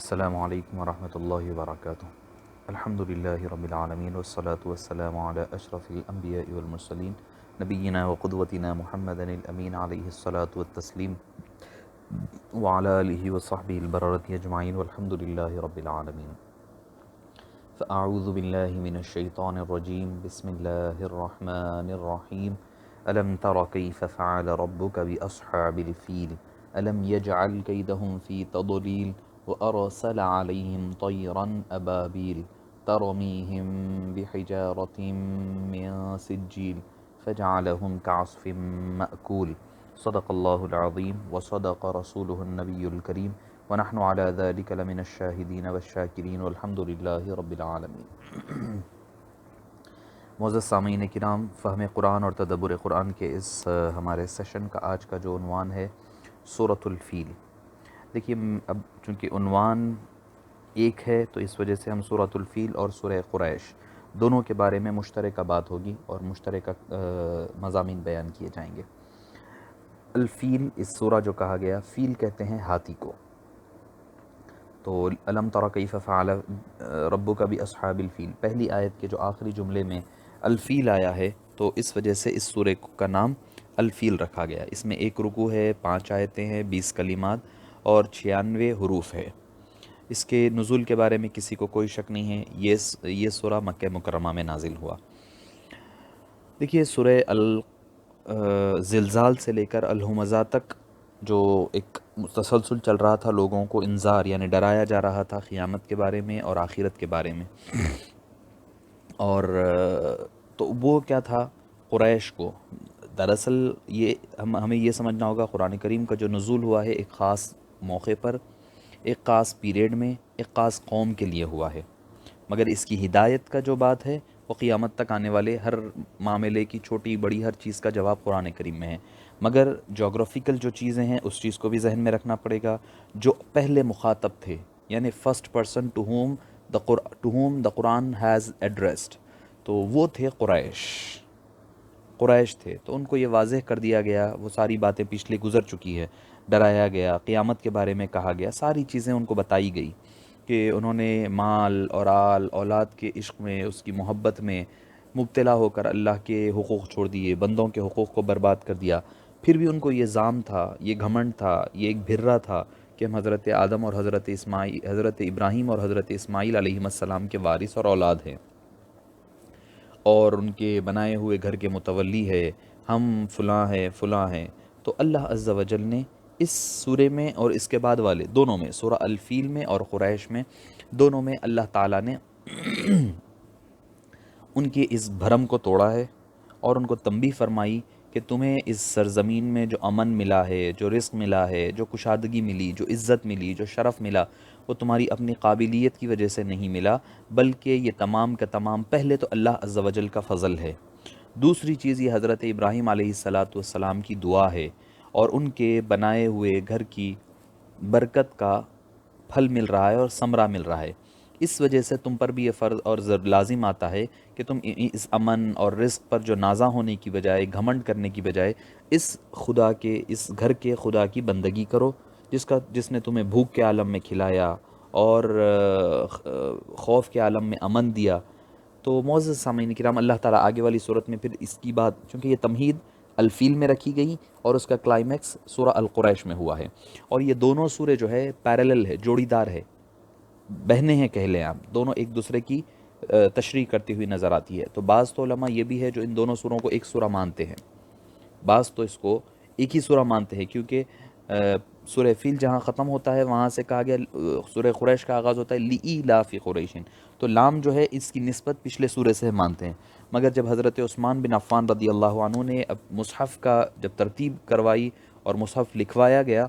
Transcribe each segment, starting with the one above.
السلام علیکم ورحمۃ اللہ وبرکاتہ۔ الحمد للہ رب العالمین والصلاة والسلام علی اشرف الانبیاء والمرسلین نبینا وقدوتنا محمد الامین علیہ الصلاة والتسلیم وعلی آلہ وصحبہ البررۃ اجمعین والحمد للہ رب العالمین۔ فاعوذ باللہ من الشیطان الرجیم، بسم اللہ الرحمن الرحیم۔ الم تر کیف فعل ربک باصحاب الفیل الم یجعل کیدہم فی تضلیل وأرسل عليهم طيرا أبابيل ترميهم بحجارة من سجيل فجعلهم كعصف مأكول صدق الله العظيم وصدق رسوله النبي الكريم ونحن على ذلك لمن الشاهدين والشاكرين والحمد لله رب العالمين۔ معزز سامعین کرام، فہم قرآن اور تدبر قرآن کے اس ہمارے سیشن کا آج کا جو عنوان ہے سورۃ الفیل۔ دیکھیے، اب چونکہ عنوان ایک ہے تو اس وجہ سے ہم سورۃ الفیل اور سورہ قریش دونوں کے بارے میں مشترکہ بات ہوگی اور مشترکہ مضامین بیان کیے جائیں گے۔ الفیل، اس سورہ جو کہا گیا، فیل کہتے ہیں ہاتھی کو۔ تو الم تر کیف فعل ربک باصحاب الفیل، پہلی آیت کے جو آخری جملے میں الفیل آیا ہے تو اس وجہ سے اس سورہ کا نام الفیل رکھا گیا۔ اس میں ایک رکوع ہے، 5 آیتیں ہیں، 20 کلمات اور 96 حروف ہے۔ اس کے نزول کے بارے میں کسی کو کوئی شک نہیں ہے، یہ سورہ مکہ مکرمہ میں نازل ہوا۔ دیکھیے، سورہ زلزال سے لے کر الہمزہ تک جو ایک تسلسل چل رہا تھا، لوگوں کو انذار یعنی ڈرایا جا رہا تھا قیامت کے بارے میں اور آخرت کے بارے میں، اور تو وہ کیا تھا؟ قریش کو دراصل یہ ہمیں یہ سمجھنا ہوگا، قرآن کریم کا جو نزول ہوا ہے ایک خاص موقع پر، ایک خاص پیریڈ میں، ایک خاص قوم کے لیے ہوا ہے، مگر اس کی ہدایت کا جو بات ہے وہ قیامت تک آنے والے ہر معاملے کی چھوٹی بڑی ہر چیز کا جواب قرآن کریم میں ہے۔ مگر جغرافیکل جو چیزیں ہیں اس چیز کو بھی ذہن میں رکھنا پڑے گا۔ جو پہلے مخاطب تھے، یعنی first person to whom the Quran has addressed, تو وہ تھے قریش تھے، تو ان کو یہ واضح کر دیا گیا، وہ ساری باتیں پچھلے گزر چکی ہے، ڈرایا گیا، قیامت کے بارے میں کہا گیا، ساری چیزیں ان کو بتائی گئی کہ انہوں نے مال اور آل اولاد کے عشق میں، اس کی محبت میں مبتلا ہو کر اللہ کے حقوق چھوڑ دیے، بندوں کے حقوق کو برباد کر دیا۔ پھر بھی ان کو یہ ظام تھا، یہ گھمنڈ تھا، یہ ایک بھرہ تھا کہ ہم حضرت آدم اور حضرت ابراہیم اور حضرت اسماعیل علیہ السلام کے وارث اور اولاد ہیں، اور ان کے بنائے ہوئے گھر کے متولی ہے، ہم فلاں ہیں۔ تو اللہ عز و جل نے اس سورے میں اور اس کے بعد والے دونوں میں، سورہ الفیل میں اور قریش میں، دونوں میں اللہ تعالیٰ نے ان کے اس بھرم کو توڑا ہے اور ان کو تنبیہ فرمائی کہ تمہیں اس سرزمین میں جو امن ملا ہے، جو رزق ملا ہے، جو کشادگی ملی، جو عزت ملی، جو شرف ملا، وہ تمہاری اپنی قابلیت کی وجہ سے نہیں ملا، بلکہ یہ تمام کا تمام پہلے تو اللہ عز و جل کا فضل ہے۔ دوسری چیز، یہ حضرت ابراہیم علیہ السلام کی دعا ہے اور ان کے بنائے ہوئے گھر کی برکت کا پھل مل رہا ہے اور ثمرہ مل رہا ہے۔ اس وجہ سے تم پر بھی یہ فرض اور لازم آتا ہے کہ تم اس امن اور رزق پر جو نازاں ہونے کی بجائے، گھمنڈ کرنے کی بجائے، اس خدا کے، اس گھر کے خدا کی بندگی کرو، جس نے تمہیں بھوک کے عالم میں کھلایا اور خوف کے عالم میں امن دیا۔ تو معزز سامعین کرام، اللہ تعالیٰ آگے والی صورت میں پھر اس کی بات، چونکہ یہ تمہید الفیل میں رکھی گئی اور اس کا کلائمیکس سورہ القریش میں ہوا ہے، اور یہ دونوں سورے جو ہے پیرالل ہے، جوڑی دار ہے، بہنیں ہیں کہہ لیں آپ، دونوں ایک دوسرے کی تشریح کرتی ہوئی نظر آتی ہے۔ تو بعض تو علماء یہ بھی ہے جو ان دونوں سوروں کو ایک سورہ مانتے ہیں، بعض تو اس کو ایک ہی سورہ مانتے ہیں، کیونکہ سورہ فیل جہاں ختم ہوتا ہے وہاں سے کہا گیا سورہ قریش کا آغاز ہوتا ہے لِإِيلَافِ قُرَيْشٍ، تو لام جو ہے اس کی نسبت پچھلے سورے سے مانتے ہیں۔ مگر جب حضرت عثمان بن عفان رضی اللہ عنہ نے اب مصحف کا جب ترتیب کروائی اور مصحف لکھوایا گیا،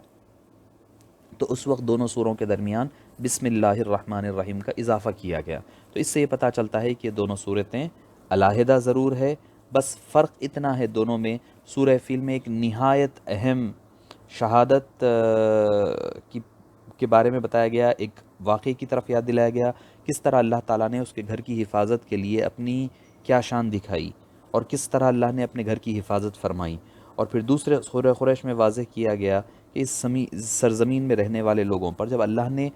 تو اس وقت دونوں سوروں کے درمیان بسم اللہ الرحمن الرحیم کا اضافہ کیا گیا۔ تو اس سے یہ پتہ چلتا ہے کہ یہ دونوں صورتیں علیحدہ ضرور ہے، بس فرق اتنا ہے دونوں میں، سورہ فیل میں ایک نہایت اہم شہادت کے بارے میں بتایا گیا، ایک واقعے کی طرف یاد دلایا گیا، کس طرح اللہ تعالیٰ نے اس کے گھر کی حفاظت کے لیے اپنی کیا شان دکھائی اور کس طرح اللہ نے اپنے گھر کی حفاظت فرمائی۔ اور پھر دوسرے سورہ قریش میں واضح کیا گیا کہ اس سرزمین میں رہنے والے لوگوں پر جب اللہ نے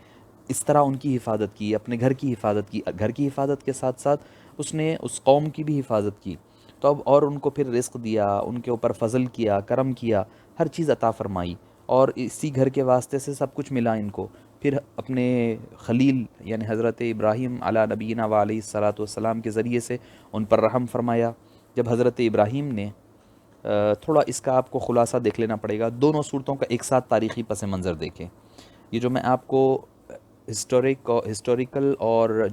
اس طرح ان کی حفاظت کی، اپنے گھر کی حفاظت کی، گھر کی حفاظت کے ساتھ ساتھ اس نے اس قوم کی بھی حفاظت کی. تو اب اور ان کو پھر رزق دیا، ان کے اوپر فضل کیا، کرم کیا، ہر چیز عطا فرمائی، اور اسی گھر کے واسطے سے سب کچھ ملا ان کو. پھر اپنے خلیل یعنی حضرت ابراہیم علی نبینا و علیہ الصلاۃ والسلام کے ذریعے سے ان پر رحم فرمایا. جب حضرت ابراہیم نے تھوڑا اس کا آپ کو خلاصہ دیکھ لینا پڑے گا، دونوں صورتوں کا ایک ساتھ تاریخی پس منظر دیکھیں. یہ جو میں آپ کو ہسٹوریکل اور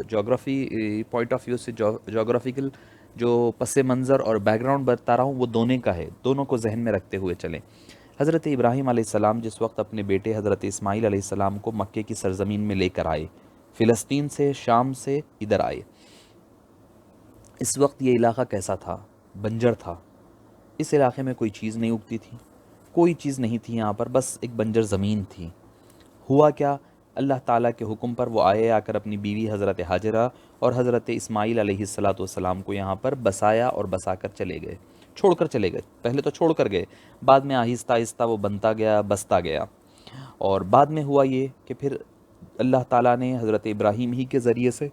جغرافی پوائنٹ آف ویو سے جغرافیکل جو پس منظر اور بیک گراؤنڈ بتا رہا ہوں وہ دونوں کا ہے، دونوں کو ذہن میں رکھتے ہوئے چلیں. حضرت ابراہیم علیہ السلام جس وقت اپنے بیٹے حضرت اسماعیل علیہ السلام کو مکے کی سرزمین میں لے کر آئے، فلسطین سے، شام سے ادھر آئے، اس وقت یہ علاقہ کیسا تھا؟ بنجر تھا. اس علاقے میں کوئی چیز نہیں اگتی تھی، کوئی چیز نہیں تھی یہاں پر، بس ایک بنجر زمین تھی. ہوا کیا؟ اللہ تعالیٰ کے حکم پر وہ آئے، آ کر اپنی بیوی حضرت حاجرہ اور حضرت اسماعیل علیہ الصلاۃ والسلام کو یہاں پر بسایا اور بسا کر چلے گئے، چھوڑ کر چلے گئے. پہلے تو چھوڑ کر گئے، بعد میں آہستہ آہستہ وہ بنتا گیا، بستا گیا. اور بعد میں ہوا یہ کہ پھر اللہ تعالیٰ نے حضرت ابراہیم ہی کے ذریعے سے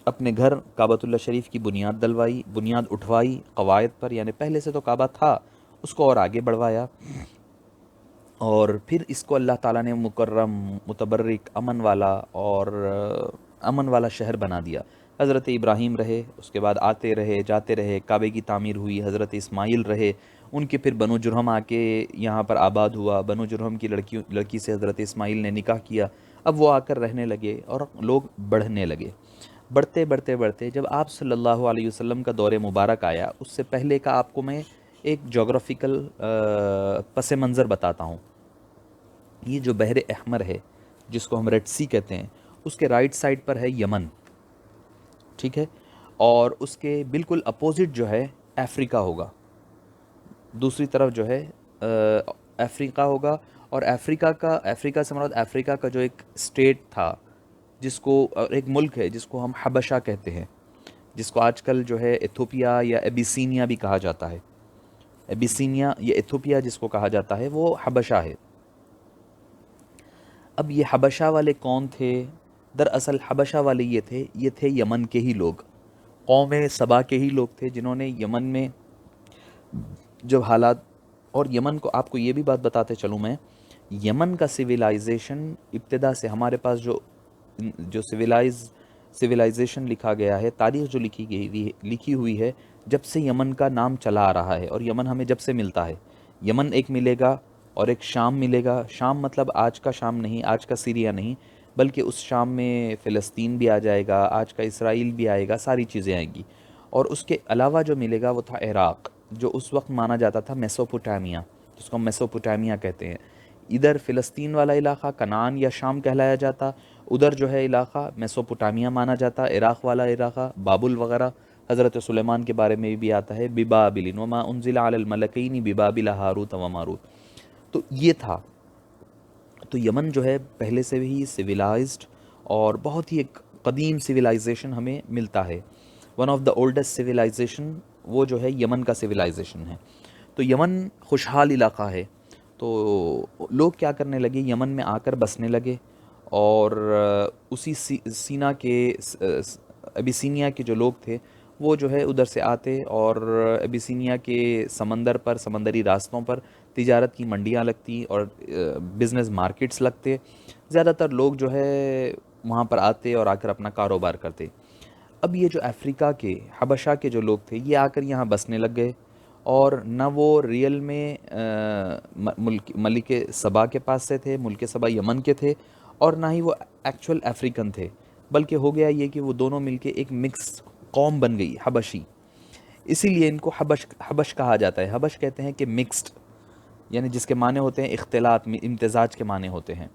اپنے گھر کعبۃ اللہ شریف کی بنیاد ڈلوائی، بنیاد اٹھوائی قواعد پر، یعنی پہلے سے تو کعبہ تھا، اس کو اور آگے بڑھوایا. اور پھر اس کو اللہ تعالیٰ نے مکرم، متبرک، امن والا شہر بنا دیا. حضرت ابراہیم رہے، اس کے بعد آتے رہے، جاتے رہے، کعبے کی تعمیر ہوئی. حضرت اسماعیل رہے، ان کے پھر بنو جرہم آ کے یہاں پر آباد ہوا. بنو جرہم کی لڑکی سے حضرت اسماعیل نے نکاح کیا. اب وہ آ کر رہنے لگے اور لوگ بڑھنے لگے. بڑھتے بڑھتے بڑھتے جب آپ صلی اللہ علیہ وسلم کا دور مبارک آیا، اس سے پہلے کا آپ کو میں ایک جغرافیکل پس منظر بتاتا ہوں. یہ جو بحر احمر ہے جس کو ہم ریڈ سی کہتے ہیں، اس کے رائٹ سائڈ پر ہے یمن، ٹھیک ہے، اور اس کے بالکل اپوزٹ جو ہے افریقہ ہوگا، دوسری طرف جو ہے افریقہ ہوگا. اور افریقہ سے مراد افریقہ کا جو ایک اسٹیٹ تھا جس کو، ایک ملک ہے جس کو ہم حبشہ کہتے ہیں، جس کو آج کل جو ہے ایتھوپیا یا ایبیسینیا بھی کہا جاتا ہے. ایبیسینیا یا ایتھوپیا جس کو کہا جاتا ہے وہ حبشہ ہے. اب یہ حبشہ والے کون تھے؟ دراصل حبشہ والے یہ تھے یمن کے ہی لوگ، قوم سبا کے ہی لوگ تھے، جنہوں نے یمن میں جب حالات، اور یمن کو آپ کو یہ بھی بات بتاتے چلوں میں، یمن کا سویلائزیشن ابتدا سے ہمارے پاس جو سویلائزیشن لکھا گیا ہے، تاریخ جو لکھی ہوئی ہے، جب سے یمن کا نام چلا آ رہا ہے. اور یمن ہمیں جب سے ملتا ہے، یمن ایک ملے گا اور ایک شام ملے گا. شام مطلب آج کا شام نہیں، آج کا سیریا نہیں، بلکہ اس شام میں فلسطین بھی آ جائے گا، آج کا اسرائیل بھی آئے گا، ساری چیزیں آئیں گی. اور اس کے علاوہ جو ملے گا وہ تھا عراق، جو اس وقت مانا جاتا تھا میسوپوٹامیا، جس کو ہم میسوپوٹامیا کہتے ہیں. ادھر فلسطین والا علاقہ کنعان یا شام کہلایا جاتا، ادھر جو ہے علاقہ میسوپوٹامیا مانا جاتا. عراق والا علاقہ بابل وغیرہ، حضرت سلیمان کے بارے میں بھی آتا ہے، ببابل وما انزل علی الملکین ببابل ہاروت و ماروت. تو یہ تھا. تو یمن جو ہے پہلے سے ہی سویلائزڈ اور بہت ہی ایک قدیم سویلائزیشن ہمیں ملتا ہے. One of the oldest civilization وہ جو ہے یمن کا سویلائزیشن ہے. تو یمن خوشحال علاقہ ہے. تو لوگ کیا کرنے لگے، یمن میں آ کر بسنے لگے، اور اسی سینا کے ابیسینیا کے جو لوگ تھے وہ جو ہے ادھر سے آتے، اور ابیسینیا کے سمندر پر، سمندری راستوں پر تجارت کی منڈیاں لگتی اور بزنس مارکیٹس لگتے. زیادہ تر لوگ جو ہے وہاں پر آتے اور آ کر اپنا کاروبار کرتے. اب یہ جو افریقہ کے، حبشہ کے جو لوگ تھے، یہ آ کر یہاں بسنے لگ گئے، اور نہ وہ ریئل میں ملک سبا کے پاس سے تھے، ملک سبا یمن کے تھے، اور نہ ہی وہ ایکچول افریقن تھے، بلکہ ہو گیا یہ کہ وہ دونوں مل کے ایک مکس قوم بن گئی، حبشی. اسی لیے ان کو حبش کہا جاتا ہے. حبش کہتے ہیں کہ مکسڈ، یعنی جس کے معنی ہوتے ہیں اختلاط، امتزاج کے معنی ہوتے ہیں.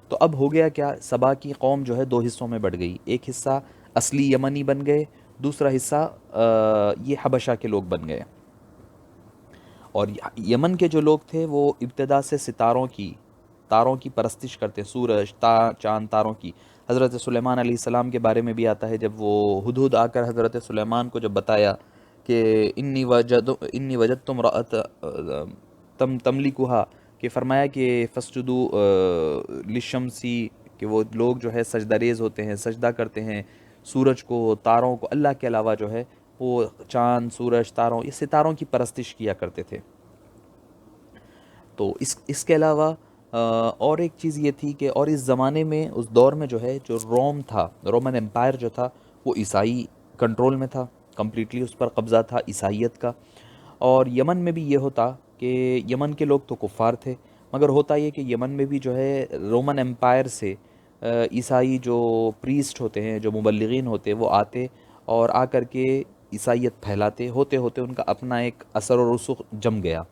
تو اب ہو گیا کیا، سبا کی قوم جو ہے دو حصوں میں بڑھ گئی. ایک حصہ اصلی یمنی بن گئے، دوسرا حصہ یہ حبشہ کے لوگ بن گئے. اور یمن کے جو لوگ تھے وہ ابتدا سے تاروں کی پرستش کرتے، سورج، چاند، تاروں کی. حضرت سلیمان علیہ السلام کے بارے میں بھی آتا ہے، جب وہ ہدہد آ کر حضرت سلیمان کو جب بتایا کہ انی وجدت امرأۃ تملکها، کہ فرمایا کہ فسجدوا للشمسی کہ وہ لوگ جو ہے سجدہ ریز ہوتے ہیں، سجدہ کرتے ہیں سورج کو، تاروں کو، اللہ کے علاوہ جو ہے وہ چاند، سورج، تاروں، یہ ستاروں کی پرستش کیا کرتے تھے۔ تو اس کے علاوہ اور ایک چیز یہ تھی کہ اور اس زمانے میں، اس دور میں جو ہے جو روم تھا، رومن امپائر جو تھا، وہ عیسائی کنٹرول میں تھا، کمپلیٹلی اس پر قبضہ تھا عیسائیت کا۔ اور یمن میں بھی یہ ہوتا کہ یمن کے لوگ تو کفار تھے، مگر ہوتا یہ کہ یمن میں بھی جو ہے رومن امپائر سے عیسائی جو پریسٹ ہوتے ہیں، جو مبلغین ہوتے، وہ آتے اور آ کر کے عیسائیت پھیلاتے، ہوتے ہوتے ان کا اپنا ایک اثر و رسوخ جم گیا۔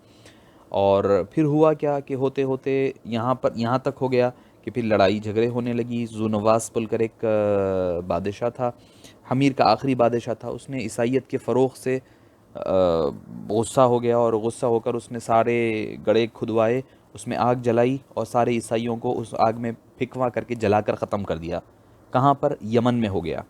اور پھر ہوا کیا کہ ہوتے ہوتے یہاں تک ہو گیا کہ پھر لڑائی جھگڑے ہونے لگی۔ ذو نواس بول کر ایک بادشاہ تھا، حمیر کا آخری بادشاہ تھا، اس نے عیسائیت کے فروغ سے غصہ ہو گیا، اور غصہ ہو کر اس نے سارے گڑھے کھدوائے، اس میں آگ جلائی اور سارے عیسائیوں کو اس آگ میں پھکوا کر کے جلا کر ختم کر دیا۔ کہاں پر؟ یمن میں ہو گیا۔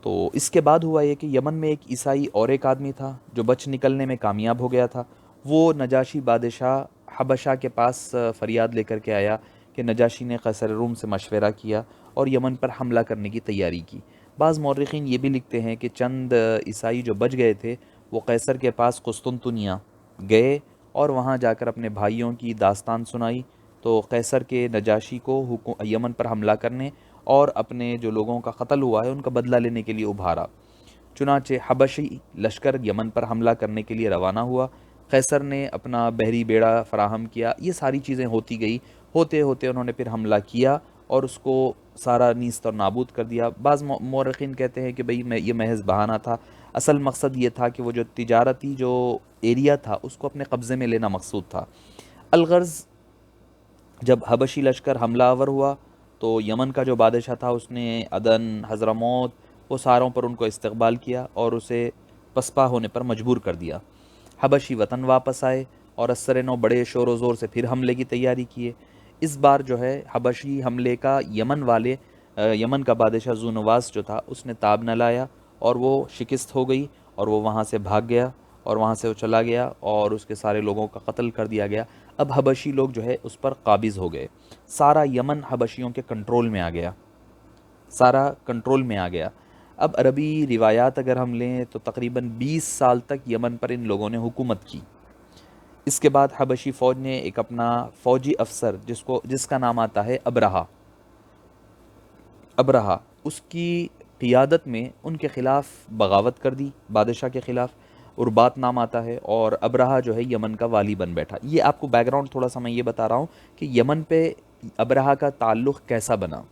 تو اس کے بعد ہوا یہ کہ یمن میں ایک عیسائی اور ایک آدمی تھا جو بچ نکلنے میں کامیاب ہو گیا تھا۔ وہ نجاشی بادشاہ حبشہ کے پاس فریاد لے کر کے آیا کہ نجاشی نے قیصر روم سے مشورہ کیا اور یمن پر حملہ کرنے کی تیاری کی۔ بعض مورخین یہ بھی لکھتے ہیں کہ چند عیسائی جو بچ گئے تھے وہ قیصر کے پاس قسطنطنیہ گئے اور وہاں جا کر اپنے بھائیوں کی داستان سنائی، تو قیصر کے نجاشی کو یمن پر حملہ کرنے اور اپنے جو لوگوں کا قتل ہوا ہے ان کا بدلہ لینے کے لیے ابھارا۔ چنانچہ حبشی لشکر یمن پر حملہ کرنے کے لیے روانہ ہوا۔ قیصر نے اپنا بحری بیڑا فراہم کیا، یہ ساری چیزیں ہوتی گئی، ہوتے ہوتے انہوں نے پھر حملہ کیا اور اس کو سارا نیست اور نابود کر دیا۔ بعض مورخین کہتے ہیں کہ بھئی یہ محض بہانہ تھا، اصل مقصد یہ تھا کہ وہ جو تجارتی جو ایریا تھا اس کو اپنے قبضے میں لینا مقصود تھا۔ الغرض جب حبشی لشکر حملہ آور ہوا تو یمن کا جو بادشاہ تھا اس نے عدن، حضرموت، وہ ساروں پر ان کو استقبال کیا اور اسے پسپا ہونے پر مجبور کر دیا۔ حبشی وطن واپس آئے اور اثر نو بڑے شور و زور سے پھر حملے کی تیاری کیے۔ اس بار جو ہے حبشی حملے کا یمن کا بادشاہ ذو نواس جو تھا اس نے تاب نہ لایا اور وہ شکست ہو گئی اور وہ وہاں سے بھاگ گیا اور وہاں سے وہ چلا گیا اور اس کے سارے لوگوں کا قتل کر دیا گیا۔ اب حبشی لوگ جو ہے اس پر قابض ہو گئے، سارا یمن حبشیوں کے کنٹرول میں آ گیا، سارا کنٹرول میں آ گیا۔ اب عربی روایات اگر ہم لیں تو تقریباً 20 سال تک یمن پر ان لوگوں نے حکومت کی۔ اس کے بعد حبشی فوج نے ایک اپنا فوجی افسر جس کا نام آتا ہے ابرہا، اس کی قیادت میں ان کے خلاف بغاوت کر دی، بادشاہ کے خلاف۔ اربات نام آتا ہے، اور ابرہا جو ہے یمن کا والی بن بیٹھا۔ یہ آپ کو بیک گراؤنڈ تھوڑا سا میں یہ بتا رہا ہوں کہ یمن پہ ابرہا کا تعلق کیسا بنا۔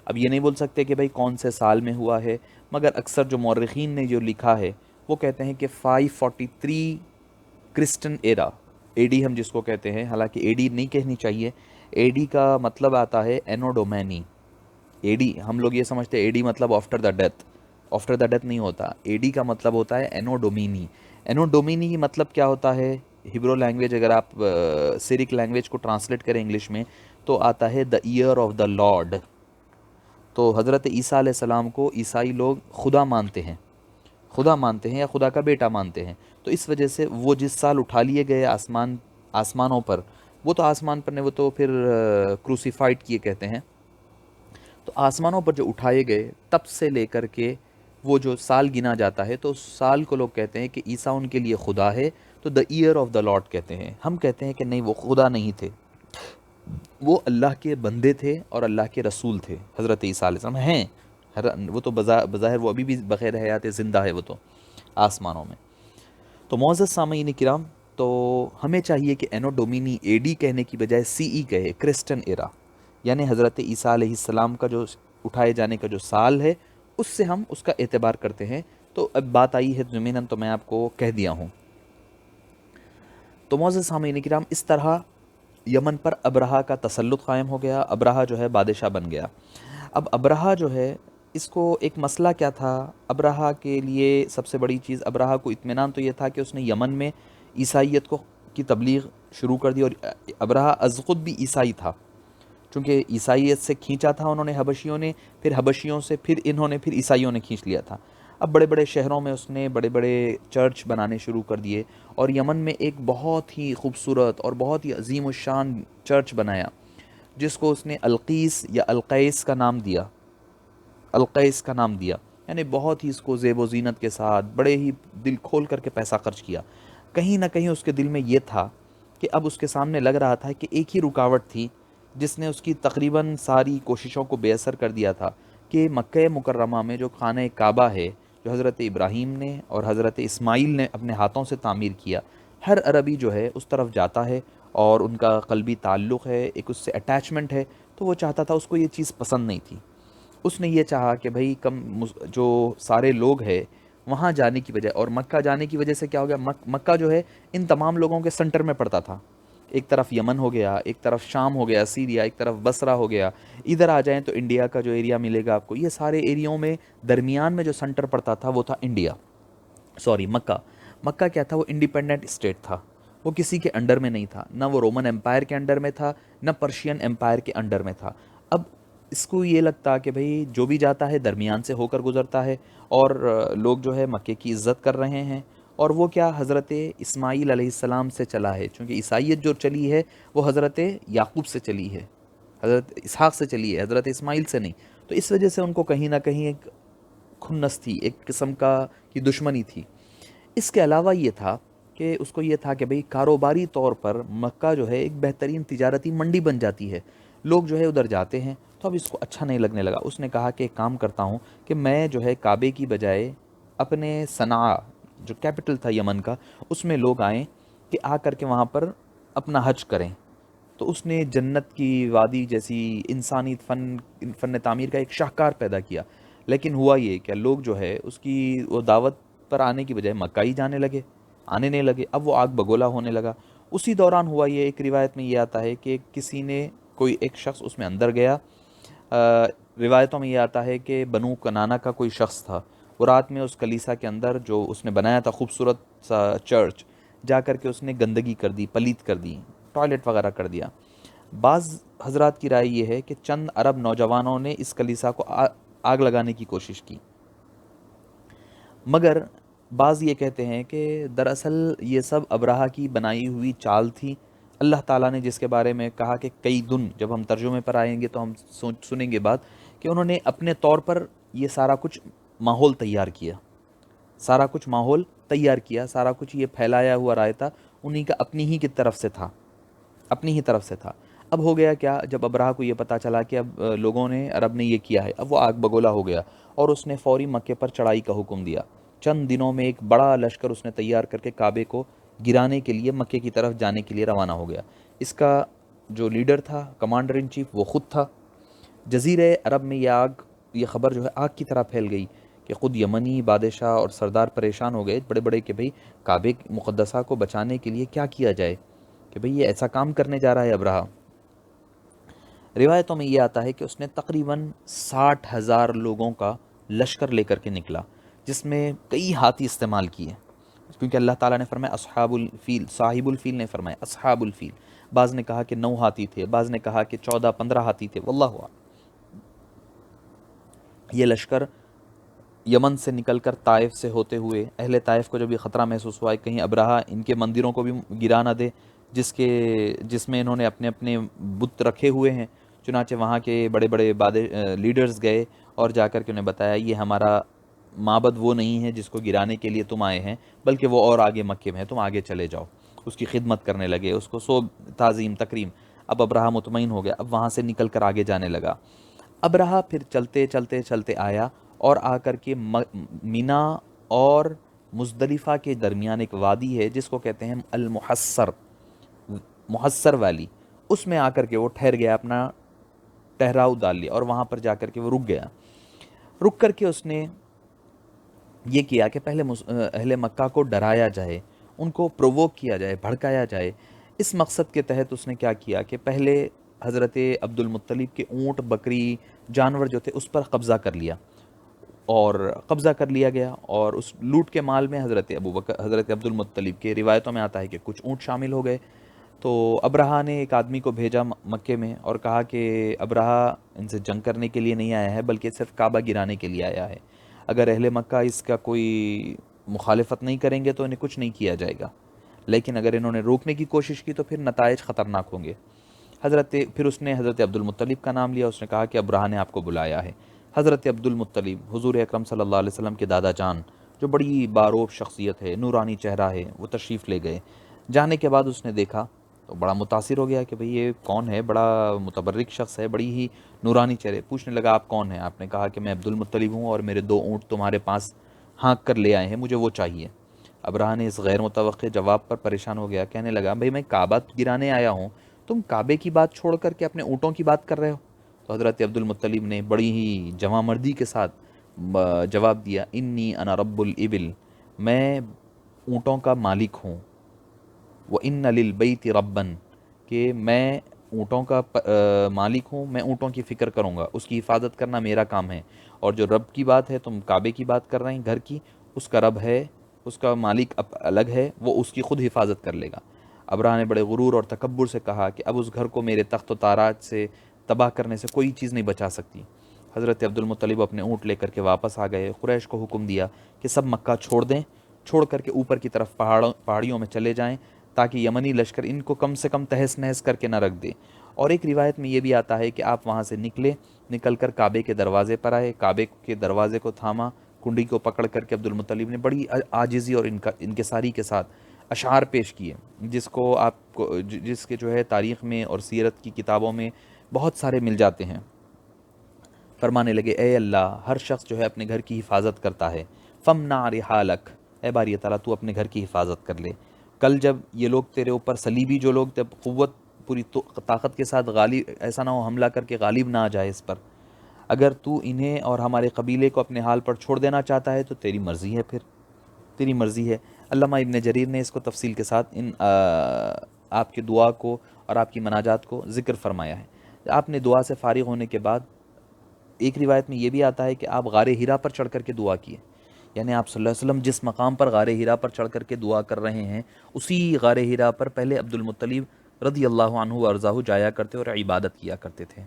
اب یہ نہیں بول سکتے کہ بھئی کون سے سال میں ہوا ہے، مگر اکثر جو مورخین نے جو لکھا ہے وہ کہتے ہیں کہ 543 کرسٹن ایرا، اے ڈی ہم جس کو کہتے ہیں، حالانکہ اے ڈی نہیں کہنی چاہیے، اے ڈی کا مطلب آتا ہے اینو ڈومینی۔ اے ڈی ہم لوگ یہ سمجھتے ہیں اے ڈی مطلب after the death, after the death نہیں ہوتا، اے ڈی کا مطلب ہوتا ہے اینو ڈومینی۔ اینو ڈومینی کی مطلب کیا ہوتا ہے؟ ہبرو لینگویج اگر آپ سیرک لینگویج کو ٹرانسلیٹ کریں انگلش میں تو آتا ہے دا ایئر آف دا لارڈ۔ تو حضرت عیسیٰ علیہ السلام کو عیسائی لوگ خدا مانتے ہیں، خدا مانتے ہیں یا خدا کا بیٹا مانتے ہیں، تو اس وجہ سے وہ جس سال اٹھا لیے گئے آسمانوں پر، وہ تو آسمان پر نہیں، وہ تو پھر کروسیفائڈ کیے کہتے ہیں، تو آسمانوں پر جو اٹھائے گئے تب سے لے کر کے وہ جو سال گنا جاتا ہے تو اس سال کو لوگ کہتے ہیں کہ عیسیٰ ان کے لیے خدا ہے، تو دا ایئر آف دا لارڈ کہتے ہیں۔ ہم کہتے ہیں کہ نہیں، وہ خدا نہیں تھے، وہ اللہ کے بندے تھے اور اللہ کے رسول تھے۔ حضرت عیسیٰ علیہ السلام ہیں، وہ تو بظاہر وہ ابھی بھی بغیر حیات زندہ ہے، وہ تو آسمانوں میں۔ تو معزز سامعین کرام، تو ہمیں چاہیے کہ اینو ڈومینی اے ڈی کہنے کی بجائے سی ای کہے، کرسٹن ایرا، یعنی حضرت عیسیٰ علیہ السلام کا جو اٹھائے جانے کا جو سال ہے اس سے ہم اس کا اعتبار کرتے ہیں۔ تو اب بات آئی ہے ضمناً، تو میں آپ کو کہہ دیا ہوں۔ تو معزز سامعین کرام، اس طرح یمن پر ابرہا کا تسلط قائم ہو گیا، ابرہا جو ہے بادشاہ بن گیا۔ اب ابرہا جو ہے اس کو ایک مسئلہ کیا تھا؟ ابرہا کے لیے سب سے بڑی چیز، ابرہا کو اطمینان تو یہ تھا کہ اس نے یمن میں عیسائیت کی تبلیغ شروع کر دی، اور ابرہا از خود بھی عیسائی تھا، چونکہ عیسائیت سے کھینچا تھا انہوں نے حبشیوں نے، پھر حبشیوں سے پھر انہوں نے پھر عیسائیوں نے کھینچ لیا تھا۔ اب بڑے بڑے شہروں میں اس نے بڑے بڑے چرچ بنانے شروع کر دیے، اور یمن میں ایک بہت ہی خوبصورت اور بہت ہی عظیم الشان چرچ بنایا جس کو اس نے القیس یا القیس کا نام دیا، القیس کا نام دیا، یعنی بہت ہی اس کو زیب و زینت کے ساتھ بڑے ہی دل کھول کر کے پیسہ خرچ کیا۔ کہیں نہ کہیں اس کے دل میں یہ تھا کہ اب اس کے سامنے لگ رہا تھا کہ ایک ہی رکاوٹ تھی جس نے اس کی تقریباً ساری کوششوں کو بے اثر کر دیا تھا، کہ مکہ مکرمہ میں جو خانہ کعبہ ہے، جو حضرت ابراہیم نے اور حضرت اسماعیل نے اپنے ہاتھوں سے تعمیر کیا، ہر عربی جو ہے اس طرف جاتا ہے اور ان کا قلبی تعلق ہے، ایک اس سے اٹیچمنٹ ہے، تو وہ چاہتا تھا، اس کو یہ چیز پسند نہیں تھی۔ اس نے یہ چاہا کہ بھئی جو سارے لوگ ہیں وہاں جانے کی وجہ، اور مکہ جانے کی وجہ سے کیا ہو گیا، مکہ جو ہے ان تمام لوگوں کے سنٹر میں پڑتا تھا، ایک طرف یمن ہو گیا، ایک طرف شام ہو گیا، سیریا، ایک طرف بصرہ ہو گیا، ادھر آ جائیں تو انڈیا کا جو ایریا ملے گا آپ کو، یہ سارے ایریوں میں درمیان میں جو سنٹر پڑتا تھا وہ تھا انڈیا، سوری مکہ۔ مکہ کیا تھا، وہ انڈیپینڈنٹ اسٹیٹ تھا، وہ کسی کے انڈر میں نہیں تھا، نہ وہ رومن امپائر کے انڈر میں تھا، نہ پرشین امپائر کے انڈر میں تھا۔ اب اس کو یہ لگتا کہ بھئی جو بھی جاتا ہے درمیان سے ہو کر گزرتا ہے، اور لوگ جو ہے مکے کی عزت کر رہے ہیں، اور وہ کیا حضرت اسماعیل علیہ السلام سے چلا ہے، چونکہ عیسائیت جو چلی ہے وہ حضرت یعقوب سے چلی ہے، حضرت اسحاق سے چلی ہے، حضرت اسماعیل سے نہیں۔ تو اس وجہ سے ان کو کہیں نہ کہیں ایک کھنس تھی، ایک قسم کی دشمنی تھی۔ اس کے علاوہ یہ تھا کہ اس کو یہ تھا کہ بھئی کاروباری طور پر مکہ جو ہے ایک بہترین تجارتی منڈی بن جاتی ہے، لوگ جو ہے ادھر جاتے ہیں، تو اب اس کو اچھا نہیں لگنے لگا۔ اس نے کہا کہ ایک کام کرتا ہوں کہ میں جو ہے کعبے کی بجائے اپنے صنعاء جو کیپٹل تھا یمن کا، اس میں لوگ آئیں کہ آ کر کے وہاں پر اپنا حج کریں۔ تو اس نے جنت کی وادی جیسی انسانی فن تعمیر کا ایک شاہکار پیدا کیا، لیکن ہوا یہ کہ لوگ جو ہے اس کی وہ دعوت پر آنے کی بجائے مکہ ہی جانے لگے، آنے نہیں لگے، اب وہ آگ بگولا ہونے لگا۔ اسی دوران ہوا یہ، ایک روایت میں یہ آتا ہے کہ کسی نے، کوئی ایک شخص اس میں اندر گیا، روایتوں میں یہ آتا ہے کہ بنو کنانا کا کوئی شخص تھا، وہ رات میں اس کلیسا کے اندر جو اس نے بنایا تھا خوبصورت سا چرچ، جا کر کے اس نے گندگی کر دی، پلیت کر دی، ٹوائلٹ وغیرہ کر دیا۔ بعض حضرات کی رائے یہ ہے کہ چند عرب نوجوانوں نے اس کلیسا کو آگ لگانے کی کوشش کی، مگر بعض یہ کہتے ہیں کہ دراصل یہ سب ابرہہ کی بنائی ہوئی چال تھی۔ اللہ تعالیٰ نے جس کے بارے میں کہا کہ کئی دن، جب ہم ترجمے پر آئیں گے تو ہم سنیں گے بات، کہ انہوں نے اپنے طور پر یہ سارا کچھ ماحول تیار کیا، سارا کچھ ماحول تیار کیا، سارا کچھ یہ پھیلایا ہوا رائتا انہی کا اپنی ہی کی طرف سے تھا، اپنی ہی طرف سے تھا۔ اب ہو گیا کیا، جب ابرہہ کو یہ پتا چلا کہ اب لوگوں نے، عرب نے یہ کیا ہے، اب وہ آگ بگولا ہو گیا، اور اس نے فوری مکے پر چڑھائی کا حکم دیا۔ چند دنوں میں ایک بڑا لشکر اس نے تیار کر کے کعبے کو گرانے کے لیے مکے کی طرف جانے کے لیے روانہ ہو گیا۔ اس کا جو لیڈر تھا، کمانڈر ان چیف، وہ خود تھا۔ جزیرہ عرب میں یہ خبر جو ہے آگ کی طرح پھیل گئی کہ خود یمنی بادشاہ اور سردار پریشان ہو گئے بڑے بڑے کہ بھئی کعبے مقدسہ کو بچانے کے لیے کیا کیا جائے، کہ بھئی یہ ایسا کام کرنے جا رہا ہے ابرہہ۔ روایتوں میں یہ آتا ہے کہ اس نے تقریباً 60,000 لوگوں کا لشکر لے کر کے نکلا، جس میں کئی ہاتھی استعمال کیے، کیونکہ اللہ تعالیٰ نے فرمایا اصحاب الفیل، صاحب الفیل نے فرمایا اصحاب الفیل، بعض نے کہا کہ 9 ہاتھی تھے، بعض نے کہا کہ 14-15 ہاتھی تھے، واللہ اعلم۔ یہ لشکر یمن سے نکل کر طائف سے ہوتے ہوئے، اہل طائف کو جب یہ خطرہ محسوس ہوا ہے کہیں ابرہہ ان کے مندروں کو بھی گرا نہ دے، جس میں انہوں نے اپنے اپنے بت رکھے ہوئے ہیں، چنانچہ وہاں کے بڑے بڑے لیڈرز گئے اور جا کر کے انہیں بتایا یہ ہمارا معبد وہ نہیں ہے جس کو گرانے کے لیے تم آئے ہیں، بلکہ وہ اور آگے مکے میں ہے، تم آگے چلے جاؤ۔ اس کی خدمت کرنے لگے، اس کو سو تعظیم تکریم۔ اب ابرہہ مطمئن ہو گیا، اب وہاں سے نکل کر آگے جانے لگا۔ ابرہہ پھر چلتے چلتے چلتے آیا اور آ کر کے مینا اور مزدلفہ کے درمیان ایک وادی ہے جس کو کہتے ہیں المحصر، محصر ویلی، اس میں آ کر کے وہ ٹھہر گیا، اپنا ٹہراؤ ڈال لیا، اور وہاں پر جا کر کے وہ رک گیا۔ رک کر کے اس نے یہ کیا کہ پہلے اہل مکہ کو ڈرایا جائے، ان کو پرووک کیا جائے، بھڑکایا جائے۔ اس مقصد کے تحت اس نے کیا کیا کہ پہلے حضرت عبد المطلب کے اونٹ، بکری، جانور جو تھے اس پر قبضہ کر لیا، اور قبضہ کر لیا گیا، اور اس لوٹ کے مال میں حضرت عبد المطلب کے روایتوں میں آتا ہے کہ کچھ اونٹ شامل ہو گئے۔ تو ابرہہ نے ایک آدمی کو بھیجا مکے میں اور کہا کہ ابرہہ ان سے جنگ کرنے کے لیے نہیں آیا ہے بلکہ صرف کعبہ گرانے کے لیے آیا ہے، اگر اہل مکہ اس کا کوئی مخالفت نہیں کریں گے تو انہیں کچھ نہیں کیا جائے گا، لیکن اگر انہوں نے روکنے کی کوشش کی تو پھر نتائج خطرناک ہوں گے۔ پھر اس نے حضرت عبد المطلب کا نام لیا، اس نے کہا کہ ابرہہ نے آپ کو بلایا ہے۔ حضرت عبد المطلب حضور اکرم صلی اللہ علیہ وسلم کے دادا جان، جو بڑی باروب شخصیت ہے، نورانی چہرہ ہے، وہ تشریف لے گئے۔ جانے کے بعد اس نے دیکھا تو بڑا متاثر ہو گیا کہ بھئی یہ کون ہے، بڑا متبرک شخص ہے، بڑی ہی نورانی چہرے۔ پوچھنے لگا آپ کون ہیں؟ آپ نے کہا کہ میں عبد المطلب ہوں اور میرے 2 اونٹ تمہارے پاس ہانک کر لے آئے ہیں، مجھے وہ چاہیے۔ ابرہہ نے اس غیر متوقع جواب پر پریشان ہو گیا، کہنے لگا بھئی میں کعبہ گرانے آیا ہوں، تم کعبے کی بات چھوڑ کر کے اپنے اونٹوں کی بات کر رہے ہو؟ تو حضرت عبد المطلب نے بڑی ہی جواں مردی کے ساتھ جواب دیا، انی انا رب الابل، میں اونٹوں کا مالک ہوں، وَإِنَّ لِلْبَيْتِ رَبًّا، کہ میں اونٹوں کا مالک ہوں، میں اونٹوں کی فکر کروں گا، اس کی حفاظت کرنا میرا کام ہے، اور جو رب کی بات ہے، تم کعبے کی بات کر رہے ہیں گھر کی، اس کا رب ہے، اس کا مالک الگ ہے، وہ اس کی خود حفاظت کر لے گا۔ ابرہہ نے بڑے غرور اور تکبر سے کہا کہ اب اس گھر کو میرے تخت و تاراج سے تباہ کرنے سے کوئی چیز نہیں بچا سکتی۔ حضرت عبد المطلب اپنے اونٹ لے کر کے واپس آ گئے۔ قریش کو حکم دیا کہ سب مکہ چھوڑ دیں، چھوڑ کر کے اوپر کی طرف پہاڑیوں میں چلے جائیں، تاکہ یمنی لشکر ان کو کم سے کم تہس نہس کر کے نہ رکھ دے۔ اور ایک روایت میں یہ بھی آتا ہے کہ آپ وہاں سے نکل کر کعبے کے دروازے پر آئے، کعبے کے دروازے کو تھاما، کنڈی کو پکڑ کر کے عبد المطلب نے بڑی عاجزی اور انکساری کے ساتھ اشعار پیش کیے، جس کے جو ہے تاریخ میں اور سیرت کی کتابوں میں بہت سارے مل جاتے ہیں۔ فرمانے لگے اے اللہ، ہر شخص جو ہے اپنے گھر کی حفاظت کرتا ہے، فمنع رحالک، اے باری تعالیٰ تو اپنے گھر کی حفاظت کر لے۔ کل جب یہ لوگ تیرے اوپر صلیبی جو لوگ جب قوت پوری طاقت کے ساتھ غالب، ایسا نہ ہو حملہ کر کے غالب نہ آ جائے اس پر، اگر تو انہیں اور ہمارے قبیلے کو اپنے حال پر چھوڑ دینا چاہتا ہے تو تیری مرضی ہے، پھر تیری مرضی ہے۔ علامہ ابن جریر نے اس کو تفصیل کے ساتھ آپ کی دعا کو اور آپ کی مناجات کو ذکر فرمایا ہے۔ آپ نے دعا سے فارغ ہونے کے بعد ایک روایت میں یہ بھی آتا ہے کہ آپ غار ہرا پر چڑھ کر کے دعا کیے، یعنی آپ صلی اللہ علیہ وسلم جس مقام پر غار ہرا پر چڑھ کر کے دعا کر رہے ہیں، اسی غار ہرا پر پہلے عبد المطلب رضی اللہ عنہ وارضاہ جایا کرتے اور عبادت کیا کرتے تھے۔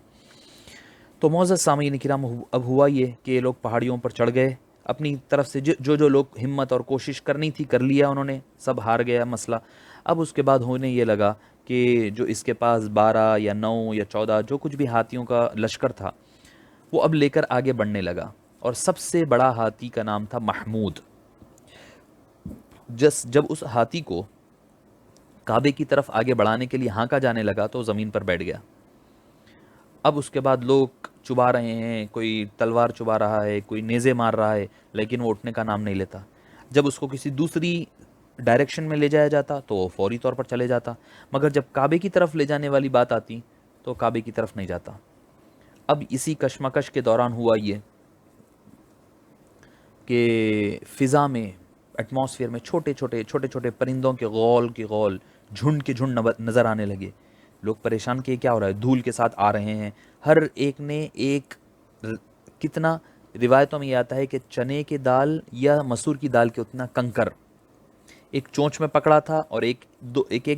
تو معزز سامعین کرام، اب ہوا یہ کہ یہ لوگ پہاڑیوں پر چڑھ گئے، اپنی طرف سے جو لوگ ہمت اور کوشش کرنی تھی کر لیا انہوں نے، سب ہار گیا مسئلہ۔ اب اس کے بعد ہونے یہ لگا کہ جو اس کے پاس 12 یا 9 یا 14 جو کچھ بھی ہاتھیوں کا لشکر تھا، وہ اب لے کر آگے بڑھنے لگا، اور سب سے بڑا ہاتھی کا نام تھا محمود۔ جب اس ہاتھی کو کعبے کی طرف آگے بڑھانے کے لیے ہانکا جانے لگا تو زمین پر بیٹھ گیا۔ اب اس کے بعد لوگ چبا رہے ہیں، کوئی تلوار چبا رہا ہے، کوئی نیزے مار رہا ہے، لیکن وہ اٹھنے کا نام نہیں لیتا۔ جب اس کو کسی دوسری ڈائریکشن میں لے جایا جاتا تو وہ فوری طور پر چلے جاتا، مگر جب کعبے کی طرف لے جانے والی بات آتی تو کعبے کی طرف نہیں جاتا۔ اب اسی کشمکش کے دوران ہوا یہ کہ فضا میں، ایٹماسفیئر میں چھوٹے چھوٹے پرندوں کے غول جھنڈ کے جھنڈ نظر آنے لگے۔ لوگ پریشان کہ کیا ہو رہا ہے، دھول کے ساتھ آ رہے ہیں، ہر ایک نے ایک کتنا، روایتوں میں یہ آتا ہے کہ چنے کے دال یا مسور کی دال کے اتنا کنکر ایک چونچ میں پکڑا تھا، اور ایک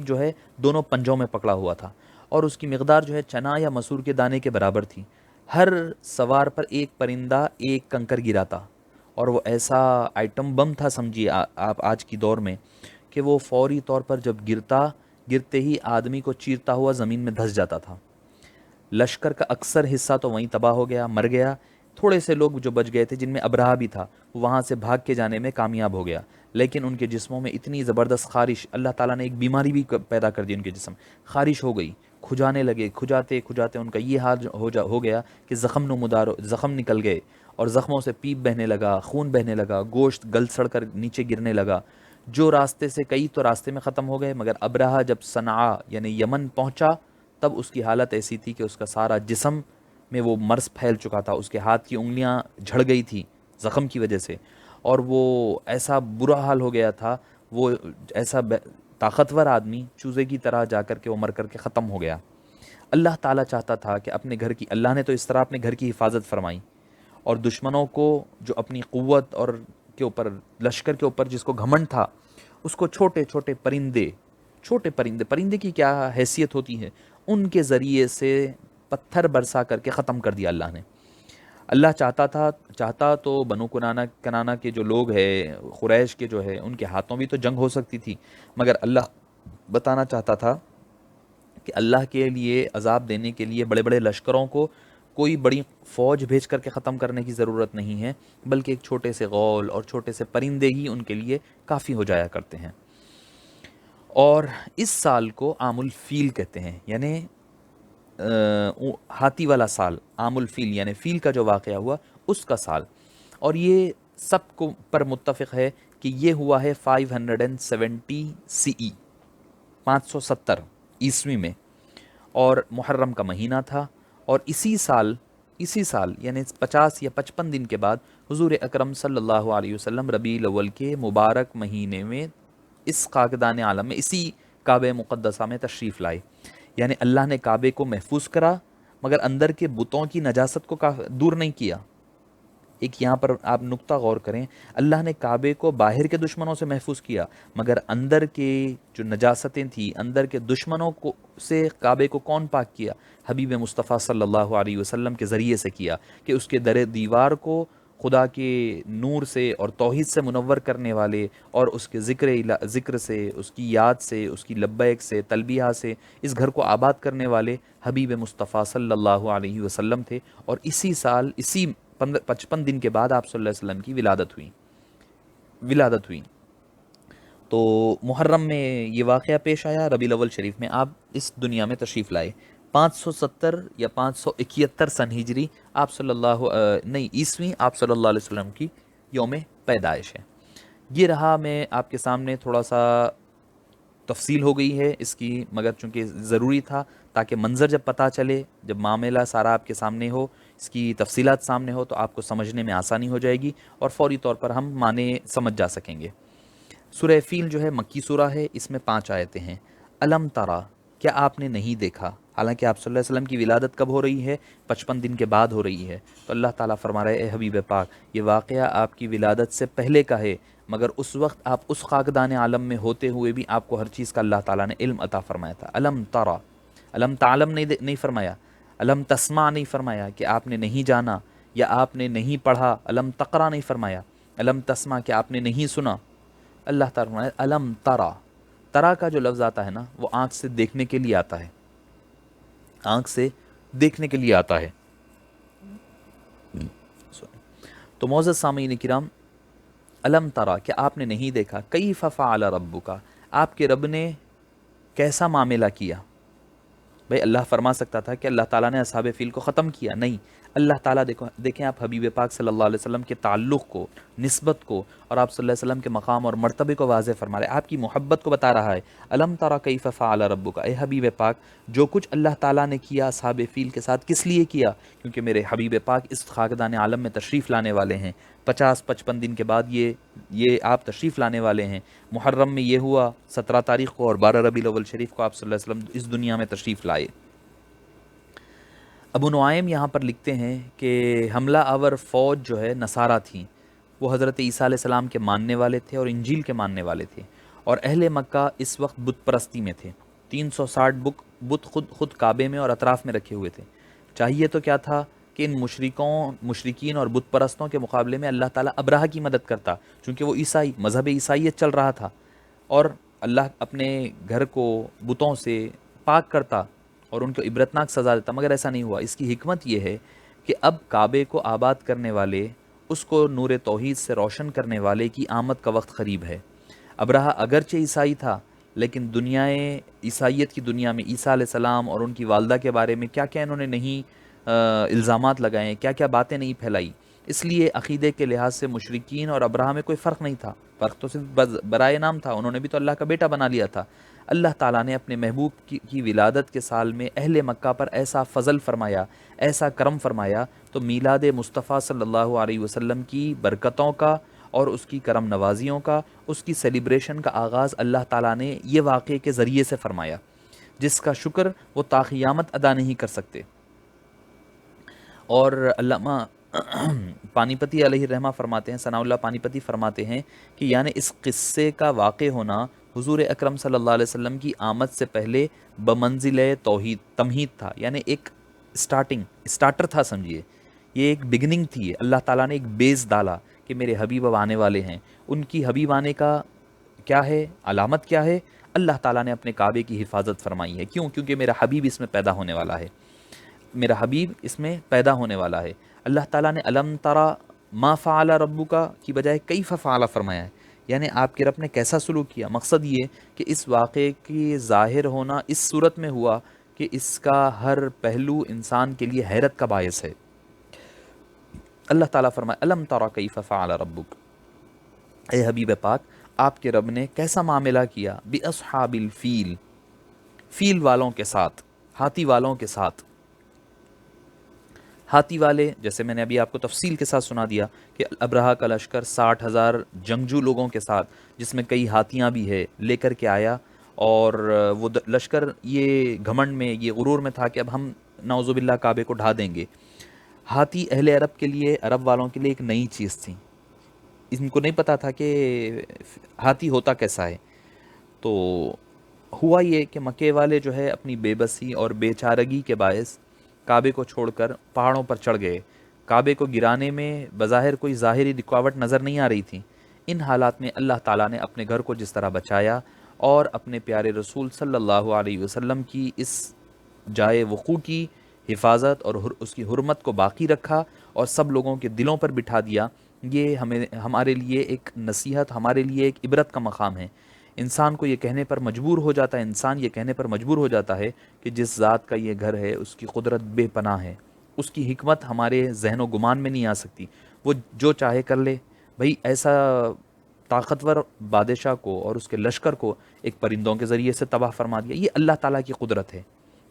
جو ہے دونوں پنجوں میں پکڑا ہوا تھا، اور اس کی مقدار جو ہے چنا یا مسور کے دانے کے برابر تھی۔ ہر سوار پر ایک پرندہ ایک کنکر گراتا، اور وہ ایسا آئٹم بم تھا، سمجھیے آپ آج کی دور میں، کہ وہ فوری طور پر جب گرتے ہی آدمی کو چیرتا ہوا زمین میں دھس جاتا تھا۔ لشکر کا اکثر حصہ تو وہیں تباہ ہو گیا، مر گیا۔ تھوڑے سے لوگ جو بچ گئے تھے، جن میں ابرہہ بھی تھا، وہاں سے بھاگ کے جانے میں کامیاب ہو گیا، لیکن ان کے جسموں میں اتنی زبردست خارش، اللہ تعالیٰ نے ایک بیماری بھی پیدا کر دی ان کے جسم، خارش ہو گئی، کھجانے لگے، کھجاتے ان کا یہ حال ہو گیا کہ زخم نکل گئے، اور زخموں سے پیپ بہنے لگا، خون بہنے لگا، گوشت گل سڑ کر نیچے گرنے لگا۔ جو راستے سے کئی تو راستے میں ختم ہو گئے، مگر ابرہہ جب صنعاء یعنی یمن پہنچا تب اس کی حالت ایسی تھی کہ اس کا سارا جسم میں وہ مرض پھیل چکا تھا، اس کے ہاتھ کی انگلیاں جھڑ گئی تھی زخم کی وجہ سے، اور وہ ایسا برا حال ہو گیا تھا، وہ ایسا طاقتور آدمی چوزے کی طرح جا کر کے وہ مر کر کے ختم ہو گیا۔ اللہ تعالیٰ چاہتا تھا کہ اپنے گھر کی، اللہ نے تو اس طرح اپنے گھر کی حفاظت فرمائی، اور دشمنوں کو جو اپنی قوت اور کے اوپر، لشکر کے اوپر جس کو گھمنڈ تھا، اس کو چھوٹے پرندے کی کیا حیثیت ہوتی ہے، ان کے ذریعے سے پتھر برسا کر کے ختم کر دیا اللہ نے۔ اللہ چاہتا تو بنو کنانا کے جو لوگ ہیں، قریش کے جو ہے، ان کے ہاتھوں بھی تو جنگ ہو سکتی تھی، مگر اللہ بتانا چاہتا تھا کہ اللہ کے لیے عذاب دینے کے لیے بڑے بڑے لشکروں کو کوئی بڑی فوج بھیج کر کے ختم کرنے کی ضرورت نہیں ہے، بلکہ ایک چھوٹے سے غول اور چھوٹے سے پرندے ہی ان کے لیے کافی ہو جایا کرتے ہیں۔ اور اس سال کو عام الفیل کہتے ہیں، یعنی ہاتھی والا سال، عام الفیل یعنی فیل کا جو واقعہ ہوا اس کا سال۔ اور یہ سب کو پر متفق ہے کہ یہ ہوا ہے 570 سی ای، 570 عیسوی میں، اور محرم کا مہینہ تھا۔ اور اسی سال یعنی 50 یا 55 دن کے بعد حضور اکرم صلی اللہ علیہ وسلم ربیع الاول کے مبارک مہینے میں اس خاکدان عالم میں، اسی کعبہ مقدسہ میں تشریف لائے۔ یعنی اللہ نے کعبے کو محفوظ کرا، مگر اندر کے بتوں کی نجاست کو دور نہیں کیا۔ ایک یہاں پر آپ نقطہ غور کریں، اللہ نے کعبے کو باہر کے دشمنوں سے محفوظ کیا، مگر اندر کے جو نجاستیں تھیں، اندر کے دشمنوں کو سے کعبے کو کون پاک کیا؟ حبیب مصطفیٰ صلی اللہ علیہ وسلم کے ذریعے سے کیا، کہ اس کے در دیوار کو خدا کے نور سے اور توحید سے منور کرنے والے، اور اس کے ذکر سے، اس کی یاد سے، اس کی لبیک سے، تلبیہ سے اس گھر کو آباد کرنے والے حبیب مصطفیٰ صلی اللہ علیہ وسلم تھے۔ اور اسی سال، اسی 55 دن کے بعد آپ صلی اللہ علیہ وسلم کی ولادت ہوئی۔ تو محرم میں یہ واقعہ پیش آیا، ربیع الاول شریف میں آپ اس دنیا میں تشریف لائے۔ 570 یا 571 سن ہجری آپ صلی اللہ عیسوی آپ صلی اللہ علیہ وسلم کی یوم پیدائش ہے۔ یہ رہا، میں آپ کے سامنے تھوڑا سا تفصیل ہو گئی ہے اس کی، مگر چونکہ ضروری تھا تاکہ منظر جب پتہ چلے، جب معاملہ سارا آپ کے سامنے ہو، اس کی تفصیلات سامنے ہو، تو آپ کو سمجھنے میں آسانی ہو جائے گی اور فوری طور پر ہم معنی سمجھ جا سکیں گے۔ سورہ فیل جو ہے مکی سورہ ہے، اس میں 5 آیتیں ہیں۔ الم ترا، کیا آپ نے نہیں دیکھا؟ حالانکہ آپ صلی اللہ علیہ وسلم کی ولادت کب ہو رہی ہے؟ 55 دن کے بعد ہو رہی ہے۔ تو اللہ تعالیٰ فرما رہے، اے حبیب پاک، یہ واقعہ آپ کی ولادت سے پہلے کا ہے، مگر اس وقت آپ اس خاکدان عالم میں ہوتے ہوئے بھی آپ کو ہر چیز کا اللہ تعالیٰ نے علم عطا فرمایا تھا۔ الم ترا، الم تعلم نہیں فرمایا، الم تسمع نہیں فرمایا کہ آپ نے نہیں جانا یا آپ نے نہیں پڑھا، الم تقرا نہیں فرمایا، الم تسمع کہ آپ نے نہیں سنا۔ اللہ تعالیٰ فرمایا الم ترا، ترا کا جو لفظ آتا ہے نا، وہ آنکھ سے دیکھنے کے لیے آتا ہے، آنکھ سے دیکھنے کے لیے آتا ہے۔ تو معزز سامعین کرام، الم ترا، کہ آپ نے نہیں دیکھا، کیف فعل ربک، آپ کے رب نے کیسا معاملہ کیا؟ بھئی اللہ فرما سکتا تھا کہ اللہ تعالیٰ نے اصحاب فیل کو ختم کیا، نہیں، اللہ تعالیٰ دیکھیں آپ حبیب پاک صلی اللہ علیہ وسلم کے تعلق کو، نسبت کو، اور آپ صلی اللہ علیہ وسلم کے مقام اور مرتبے کو واضح فرما رہے ہیں، آپ کی محبت کو بتا رہا ہے۔ الم ترى کیف فعل ربک، اے حبیب پاک، جو کچھ اللہ تعالیٰ نے کیا اصحاب فیل کے ساتھ کس لیے کیا؟ کیونکہ میرے حبیب پاک اس خاکدان عالم میں تشریف لانے والے ہیں، 50-55 دن کے بعد یہ آپ تشریف لانے والے ہیں۔ محرم میں یہ ہوا 17 تاریخ کو، اور 12 ربیع الاول شریف کو آپ صلی اللہ علیہ وسلم اس دنیا میں تشریف لائے۔ ابو نعیم یہاں پر لکھتے ہیں کہ حملہ آور فوج جو ہے نصارہ تھیں، وہ حضرت عیسیٰ علیہ السلام کے ماننے والے تھے اور انجیل کے ماننے والے تھے، اور اہل مکہ اس وقت بت پرستی میں تھے۔ 360 بت خود کعبے میں اور اطراف میں رکھے ہوئے تھے۔ چاہیے تو کیا تھا کہ ان مشرکین اور بت پرستوں کے مقابلے میں اللہ تعالیٰ ابرہہ کی مدد کرتا، چونکہ وہ عیسائی، مذہب عیسائیت چل رہا تھا، اور اللہ اپنے گھر کو بتوں سے پاک کرتا اور ان کو عبرتناک سزا دیتا، مگر ایسا نہیں ہوا۔ اس کی حکمت یہ ہے کہ اب کعبے کو آباد کرنے والے، اس کو نور توحید سے روشن کرنے والے کی آمد کا وقت قریب ہے۔ ابرہہ اگرچہ عیسائی تھا، لیکن عیسائیت کی دنیا میں عیسیٰ علیہ السلام اور ان کی والدہ کے بارے میں کیا کیا انہوں نے نہیں الزامات لگائے، کیا کیا باتیں نہیں پھیلائی۔ اس لیے عقیدے کے لحاظ سے مشرکین اور ابرہہ میں کوئی فرق نہیں تھا، فرق تو صرف برائے نام تھا، انہوں نے بھی تو اللہ کا بیٹا بنا لیا تھا۔ اللہ تعالیٰ نے اپنے محبوب کی ولادت کے سال میں اہل مکہ پر ایسا فضل فرمایا، ایسا کرم فرمایا، تو میلاد مصطفیٰ صلی اللہ علیہ وسلم کی برکتوں کا اور اس کی کرم نوازیوں کا، اس کی سیلیبریشن کا آغاز اللہ تعالیٰ نے یہ واقعے کے ذریعے سے فرمایا، جس کا شکر وہ تا قیامت ادا نہیں کر سکتے۔ اور علامہ پانی پتی علیہ الرحمہ فرماتے ہیں، ثناء اللہ پانی پتی فرماتے ہیں کہ یعنی اس قصے کا واقع ہونا حضور اکرم صلی اللہ علیہ وسلم کی آمد سے پہلے بمنزل توحید تمہید تھا، یعنی ایک اسٹارٹر تھا، سمجھیے یہ ایک بگننگ تھی۔ اللہ تعالیٰ نے ایک بیس ڈالا کہ میرے حبیب اب آنے والے ہیں۔ ان کی حبیب آنے کا کیا ہے، علامت کیا ہے؟ اللہ تعالیٰ نے اپنے کعبے کی حفاظت فرمائی ہے. کیوں؟ کیونکہ میرا حبیب اس میں پیدا ہونے والا ہے، میرا حبیب اس میں پیدا ہونے والا ہے. اللہ تعالیٰ نے الم ترا ما فعل ربک کی بجائے کیف فعل فرمایا ہے، یعنی آپ کے رب نے کیسا سلوک کیا. مقصد یہ کہ اس واقعے کی ظاہر ہونا اس صورت میں ہوا کہ اس کا ہر پہلو انسان کے لیے حیرت کا باعث ہے. اللہ تعالیٰ فرمائے الم ترا کیف فعل ربک، اے حبیب پاک آپ کے رب نے کیسا معاملہ کیا باصحاب الفیل، فیل والوں کے ساتھ، ہاتھی والوں کے ساتھ. ہاتھی والے جیسے میں نے ابھی آپ کو تفصیل کے ساتھ سنا دیا کہ ابرہہ کا لشکر 60,000 جنگجو لوگوں کے ساتھ، جس میں کئی ہاتھیاں بھی ہے، لے کر کے آیا. اور وہ لشکر یہ گھمنڈ میں، یہ غرور میں تھا کہ اب ہم نعوذ باللہ کعبے کو ڈھا دیں گے. ہاتھی اہل عرب کے لیے، عرب والوں کے لیے ایک نئی چیز تھی. ان کو نہیں پتا تھا کہ ہاتھی ہوتا کیسا ہے. تو ہوا یہ کہ مکے والے جو ہے اپنی بے بسی اور بے چارگی کے باعث کعبے کو چھوڑ کر پہاڑوں پر چڑھ گئے. کعبے کو گرانے میں بظاہر کوئی ظاہری رکاوٹ نظر نہیں آ رہی تھی. ان حالات میں اللہ تعالیٰ نے اپنے گھر کو جس طرح بچایا اور اپنے پیارے رسول صلی اللہ علیہ وسلم کی اس جائے وقوع کی حفاظت اور اس کی حرمت کو باقی رکھا اور سب لوگوں کے دلوں پر بٹھا دیا. یہ ہمارے لیے ایک نصیحت، ہمارے لیے ایک عبرت کا مقام ہے. انسان کو یہ کہنے پر مجبور ہو جاتا ہے، انسان یہ کہنے پر مجبور ہو جاتا ہے کہ جس ذات کا یہ گھر ہے اس کی قدرت بے پناہ ہے، اس کی حکمت ہمارے ذہن و گمان میں نہیں آ سکتی. وہ جو چاہے کر لے. بھئی ایسا طاقتور بادشاہ کو اور اس کے لشکر کو ایک پرندوں کے ذریعے سے تباہ فرما دیا. یہ اللہ تعالیٰ کی قدرت ہے،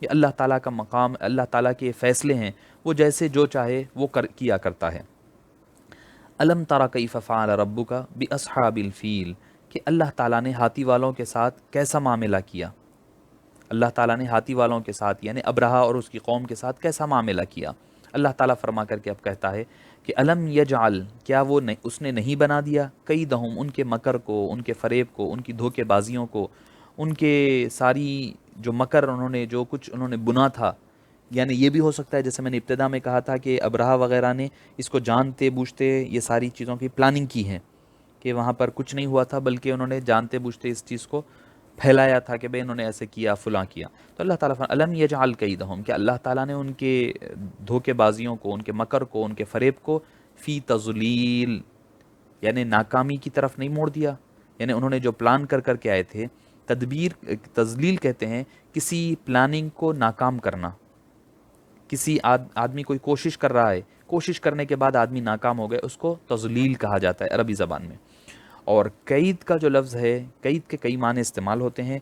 یہ اللہ تعالیٰ کا مقام، اللہ تعالیٰ کے فیصلے ہیں. وہ جیسے جو چاہے وہ کیا کرتا ہے. الم ترى کیف فعل ربک باصحاب الفیل، کہ اللہ تعالیٰ نے ہاتھی والوں کے ساتھ کیسا معاملہ کیا. اللہ تعالیٰ نے ہاتھی والوں کے ساتھ یعنی ابرہہ اور اس کی قوم کے ساتھ کیسا معاملہ کیا. اللہ تعالیٰ فرما کر کے اب کہتا ہے کہ الم یجعل، کیا وہ اس نے نہیں بنا دیا کیدہم، ان کے مکر کو، ان کے فریب کو، ان کی دھوکے بازیوں کو، ان کے ساری جو مکر انہوں نے، جو کچھ انہوں نے بنا تھا. یعنی یہ بھی ہو سکتا ہے جیسے میں نے ابتدا میں کہا تھا کہ ابرہہ وغیرہ نے اس کو جانتے بوجھتے یہ ساری چیزوں کی پلاننگ کی ہے، کہ وہاں پر کچھ نہیں ہوا تھا بلکہ انہوں نے جانتے بوجھتے اس چیز کو پھیلایا تھا کہ بھئی انہوں نے ایسے کیا، فلاں کیا. تو اللہ تعالیٰ الم یجعل کیدہم، کہ اللہ تعالیٰ نے ان کے دھوکے بازیوں کو، ان کے مکر کو، ان کے فریب کو فی تضلیل، یعنی ناکامی کی طرف نہیں موڑ دیا. یعنی انہوں نے جو پلان کر کر کے آئے تھے، تدبیر، تضلیل کہتے ہیں کسی پلاننگ کو ناکام کرنا. کسی آدمی کوئی کوشش کر رہا ہے، کوشش کرنے کے بعد آدمی ناکام ہو گئے، اس کو تضلیل کہا جاتا ہے عربی زبان میں. اور قید کا جو لفظ ہے، قید کے کئی معنی استعمال ہوتے ہیں.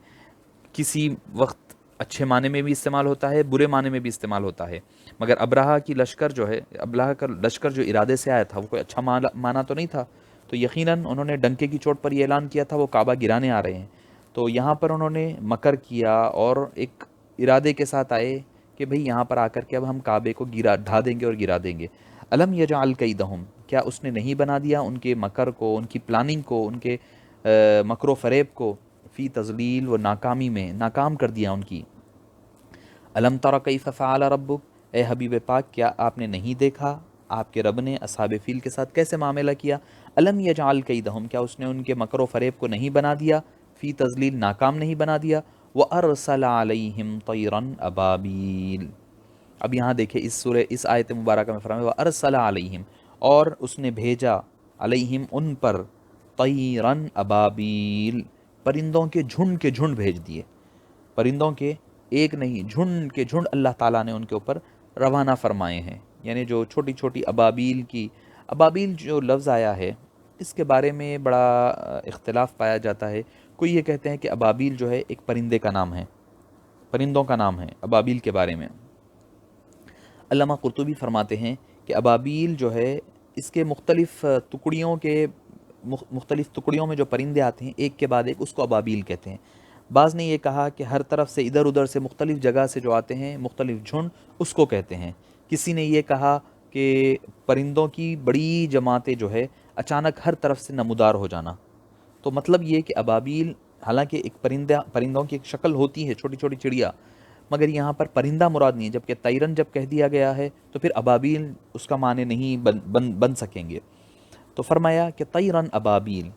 کسی وقت اچھے معنی میں بھی استعمال ہوتا ہے، برے معنی میں بھی استعمال ہوتا ہے. مگر ابرہہ کی لشکر جو ہے، ابرہہ کا لشکر جو ارادے سے آیا تھا وہ کوئی اچھا معنی تو نہیں تھا. تو یقیناً انہوں نے ڈنکے کی چوٹ پر یہ اعلان کیا تھا وہ کعبہ گرانے آ رہے ہیں. تو یہاں پر انہوں نے مکر کیا اور ایک ارادے کے ساتھ آئے کہ بھئی یہاں پر آ کر کے اب ہم کعبے کو ڈھا دیں گے اور گرا دیں گے. الم یجعل کیدہم، کیا اس نے نہیں بنا دیا ان کے مکر کو، ان کی پلاننگ کو، ان کے مکر و فریب کو فی تضلیل، وہ ناکامی میں ناکام کر دیا ان کی. الم تر کیف فعل ربک، اے حبیب پاک کیا آپ نے نہیں دیکھا آپ کے رب نے اصحاب فیل کے ساتھ کیسے معاملہ کیا. الم یجعل کیدہم، کیا اس نے ان کے مکر و فریب کو نہیں بنا دیا، فی تضلیل ناکام نہیں بنا دیا. وَأَرْسَلَ عَلَيْهِمْ طَيْرًا أَبَابِيلَ. اب یہاں دیکھیں اس آیت مبارکہ میں فرمایا وَأَرْسَلَ عَلَيْهِمْ، اور اس نے بھیجا علیہم ان پر، طیرن ابابیل، پرندوں کے جھنڈ بھیج دیے. پرندوں کے ایک نہیں، جھنڈ کے جھنڈ اللہ تعالیٰ نے ان کے اوپر روانہ فرمائے ہیں. یعنی جو چھوٹی چھوٹی ابابیل جو لفظ آیا ہے اس کے بارے میں بڑا اختلاف پایا جاتا ہے. کوئی یہ کہتے ہیں کہ ابابیل جو ہے ایک پرندے کا نام ہے، پرندوں کا نام ہے ابابیل کے بارے میں. علامہ قرطبی فرماتے ہیں کہ ابابیل جو ہے اس کے مختلف ٹکڑیوں میں جو پرندے آتے ہیں ایک کے بعد ایک، اس کو ابابیل کہتے ہیں. بعض نے یہ کہا کہ ہر طرف سے ادھر ادھر سے مختلف جگہ سے جو آتے ہیں مختلف جھنڈ، اس کو کہتے ہیں. کسی نے یہ کہا کہ پرندوں کی بڑی جماعتیں جو ہے اچانک ہر طرف سے نمودار ہو جانا. تو مطلب یہ کہ ابابیل حالانکہ ایک پرندوں کی ایک شکل ہوتی ہے، چھوٹی چھوٹی چڑیا، مگر یہاں پر پرندہ مراد نہیں ہے. جبکہ طیرن جب کہہ دیا گیا ہے تو پھر ابابیل اس کا معنی نہیں بن سکیں گے. تو فرمایا کہ طیرن ابابیل،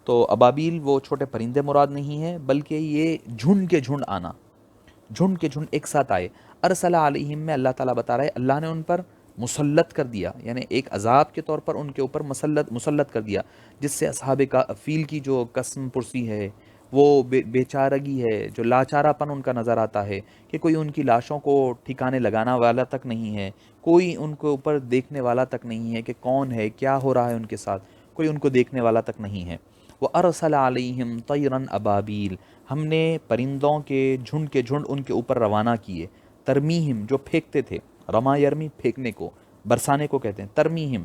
تو ابابیل وہ چھوٹے پرندے مراد نہیں ہے، بلکہ یہ جھنڈ کے جھنڈ آنا، جھنڈ کے جھنڈ ایک ساتھ آئے۔ ارسل علیہم میں اللہ تعالیٰ بتا رہا ہے اللہ نے ان پر مسلط کر دیا، یعنی ایک عذاب کے طور پر ان کے اوپر مسلط کر دیا، جس سے اصحاب کا فیل کی جو قسم پرسی ہے، وہ بے چارگی ہے، جو لاچارہ پن ان کا نظر آتا ہے کہ کوئی ان کی لاشوں کو ٹھکانے لگانا والا تک نہیں ہے، کوئی ان کے اوپر دیکھنے والا تک نہیں ہے کہ کون ہے، کیا ہو رہا ہے ان کے ساتھ، کوئی ان کو دیکھنے والا تک نہیں ہے۔ وہ ارسل علیہم طیرن ابابیل، ہم نے پرندوں کے جھنڈ ان کے اوپر روانہ کیے، ترمیہم جو پھینکتے تھے، رما یرمی پھینکنے کو، برسانے کو کہتے ہیں، ترمیہم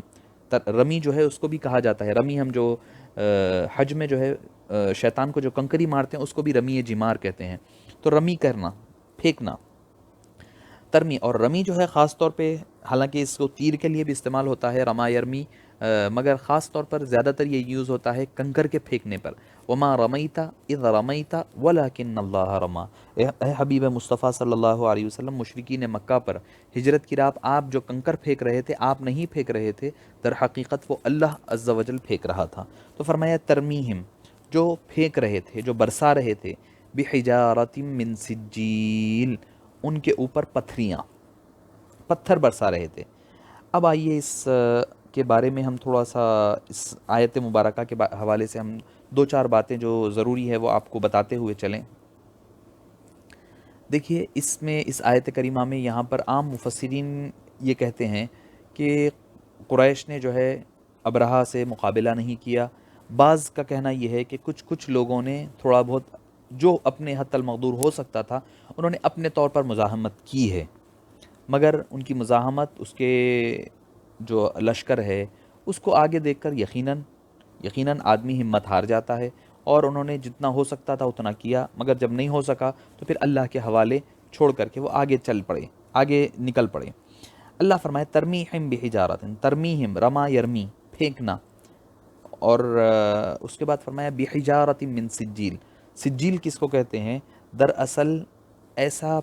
رمی جو ہے اس کو بھی کہا جاتا ہے، رمی ہم جو حج میں جو ہے شیطان کو جو کنکری مارتے ہیں اس کو بھی رمی جمار کہتے ہیں، تو رمی کرنا، پھینکنا، ترمی۔ اور رمی جو ہے خاص طور پہ، حالانکہ اس کو تیر کے لیے بھی استعمال ہوتا ہے رما یرمی، مگر خاص طور پر زیادہ تر یہ یوز ہوتا ہے کنکر کے پھینکنے پر۔ وما رمیتا اذ رمیتا ولکن اللہ رما، اے حبیب مصطفیٰ صلی اللہ علیہ وسلم، مشرکین مکہ پر ہجرت کی رات آپ جو کنکر پھینک رہے تھے، آپ نہیں پھینک رہے تھے، در حقیقت وہ اللہ عز و جل پھینک رہا تھا۔ تو فرمایا ترمیہم، جو پھینک رہے تھے، جو برسا رہے تھے، بحجارت من سجیل، ان کے اوپر پتھریاں، پتھر برسا رہے تھے۔ اب آئیے اس کے بارے میں ہم تھوڑا سا اس آیت مبارکہ کے حوالے سے ہم دو چار باتیں جو ضروری ہے وہ آپ کو بتاتے ہوئے چلیں۔ دیکھیے اس میں، اس آیت کریمہ میں یہاں پر عام مفسرین یہ کہتے ہیں کہ قریش نے جو ہے ابرہہ سے مقابلہ نہیں کیا۔ بعض کا کہنا یہ ہے کہ کچھ لوگوں نے تھوڑا بہت جو اپنے حد المقدور ہو سکتا تھا انہوں نے اپنے طور پر مزاحمت کی ہے، مگر ان کی مزاحمت، اس کے جو لشکر ہے اس کو آگے دیکھ کر یقیناً آدمی ہمت ہار جاتا ہے، اور انہوں نے جتنا ہو سکتا تھا اتنا کیا، مگر جب نہیں ہو سکا تو پھر اللہ کے حوالے چھوڑ کر کے وہ آگے چل پڑے، آگے نکل پڑے۔ اللہ فرمائے ترمیہم بحجارت، ترمیہم رما یرمی پھینکنا، اور اس کے بعد فرمایا بحجارت من سجیل، سجیل کس کو کہتے ہیں؟ دراصل ایسا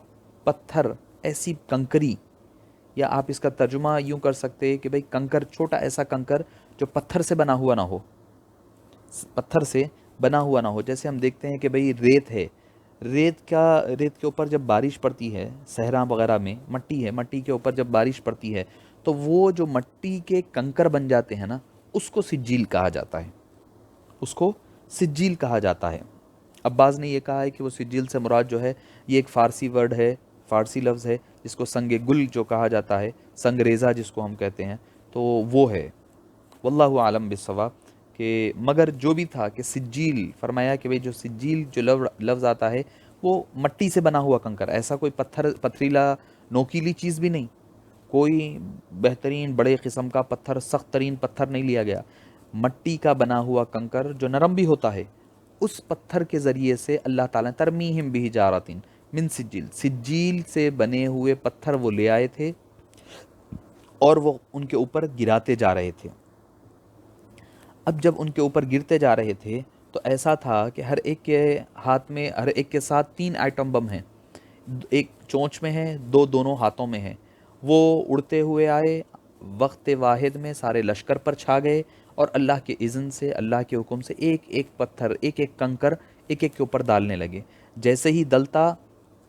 پتھر، ایسی کنکری، یا آپ اس کا ترجمہ یوں کر سکتے ہیں کہ بھئی کنکر، چھوٹا ایسا کنکر جو پتھر سے بنا ہوا نہ ہو، پتھر سے بنا ہوا نہ ہو۔ جیسے ہم دیکھتے ہیں کہ بھئی ریت ہے، ریت کے اوپر جب بارش پڑتی ہے، صحرا وغیرہ میں مٹی ہے، مٹی کے اوپر جب بارش پڑتی ہے تو وہ جو مٹی کے کنکر بن جاتے ہیں نا، اس کو سجیل کہا جاتا ہے، اس کو سجیل کہا جاتا ہے۔ اب بعض نے یہ کہا ہے کہ وہ سجیل سے مراد جو ہے یہ ایک فارسی ورڈ ہے، فارسی لفظ ہے جس کو سنگ گل جو کہا جاتا ہے، سنگ ریزہ جس کو ہم کہتے ہیں، تو وہ ہے، واللہ عالم بالصواب۔ کہ مگر جو بھی تھا کہ سجیل، فرمایا کہ بھئی جو سجیل جو لفظ آتا ہے وہ مٹی سے بنا ہوا کنکر، ایسا کوئی پتھریلا نوکیلی چیز بھی نہیں، کوئی بہترین بڑے قسم کا پتھر، سخت ترین پتھر نہیں لیا گیا، مٹی کا بنا ہوا کنکر جو نرم بھی ہوتا ہے، اس پتھر کے ذریعے سے اللہ تعالیٰ نے ترمیہم بحجارۃ من سجیل، سجیل سے بنے ہوئے پتھر وہ لے آئے تھے اور وہ ان کے اوپر گراتے جا رہے تھے۔ اب جب ان کے اوپر گرتے جا رہے تھے تو ایسا تھا کہ ہر ایک کے ہاتھ میں، ہر ایک کے ساتھ 3 آئٹم بم ہیں، ایک چونچ میں ہے، دونوں ہاتھوں میں ہے، وہ اڑتے ہوئے آئے، وقت واحد میں سارے لشکر پر چھا گئے، اور اللہ کے اذن سے، اللہ کے حکم سے ایک ایک پتھر، ایک ایک کنکر ایک ایک کے اوپر ڈالنے لگے۔ جیسے ہی دلتا،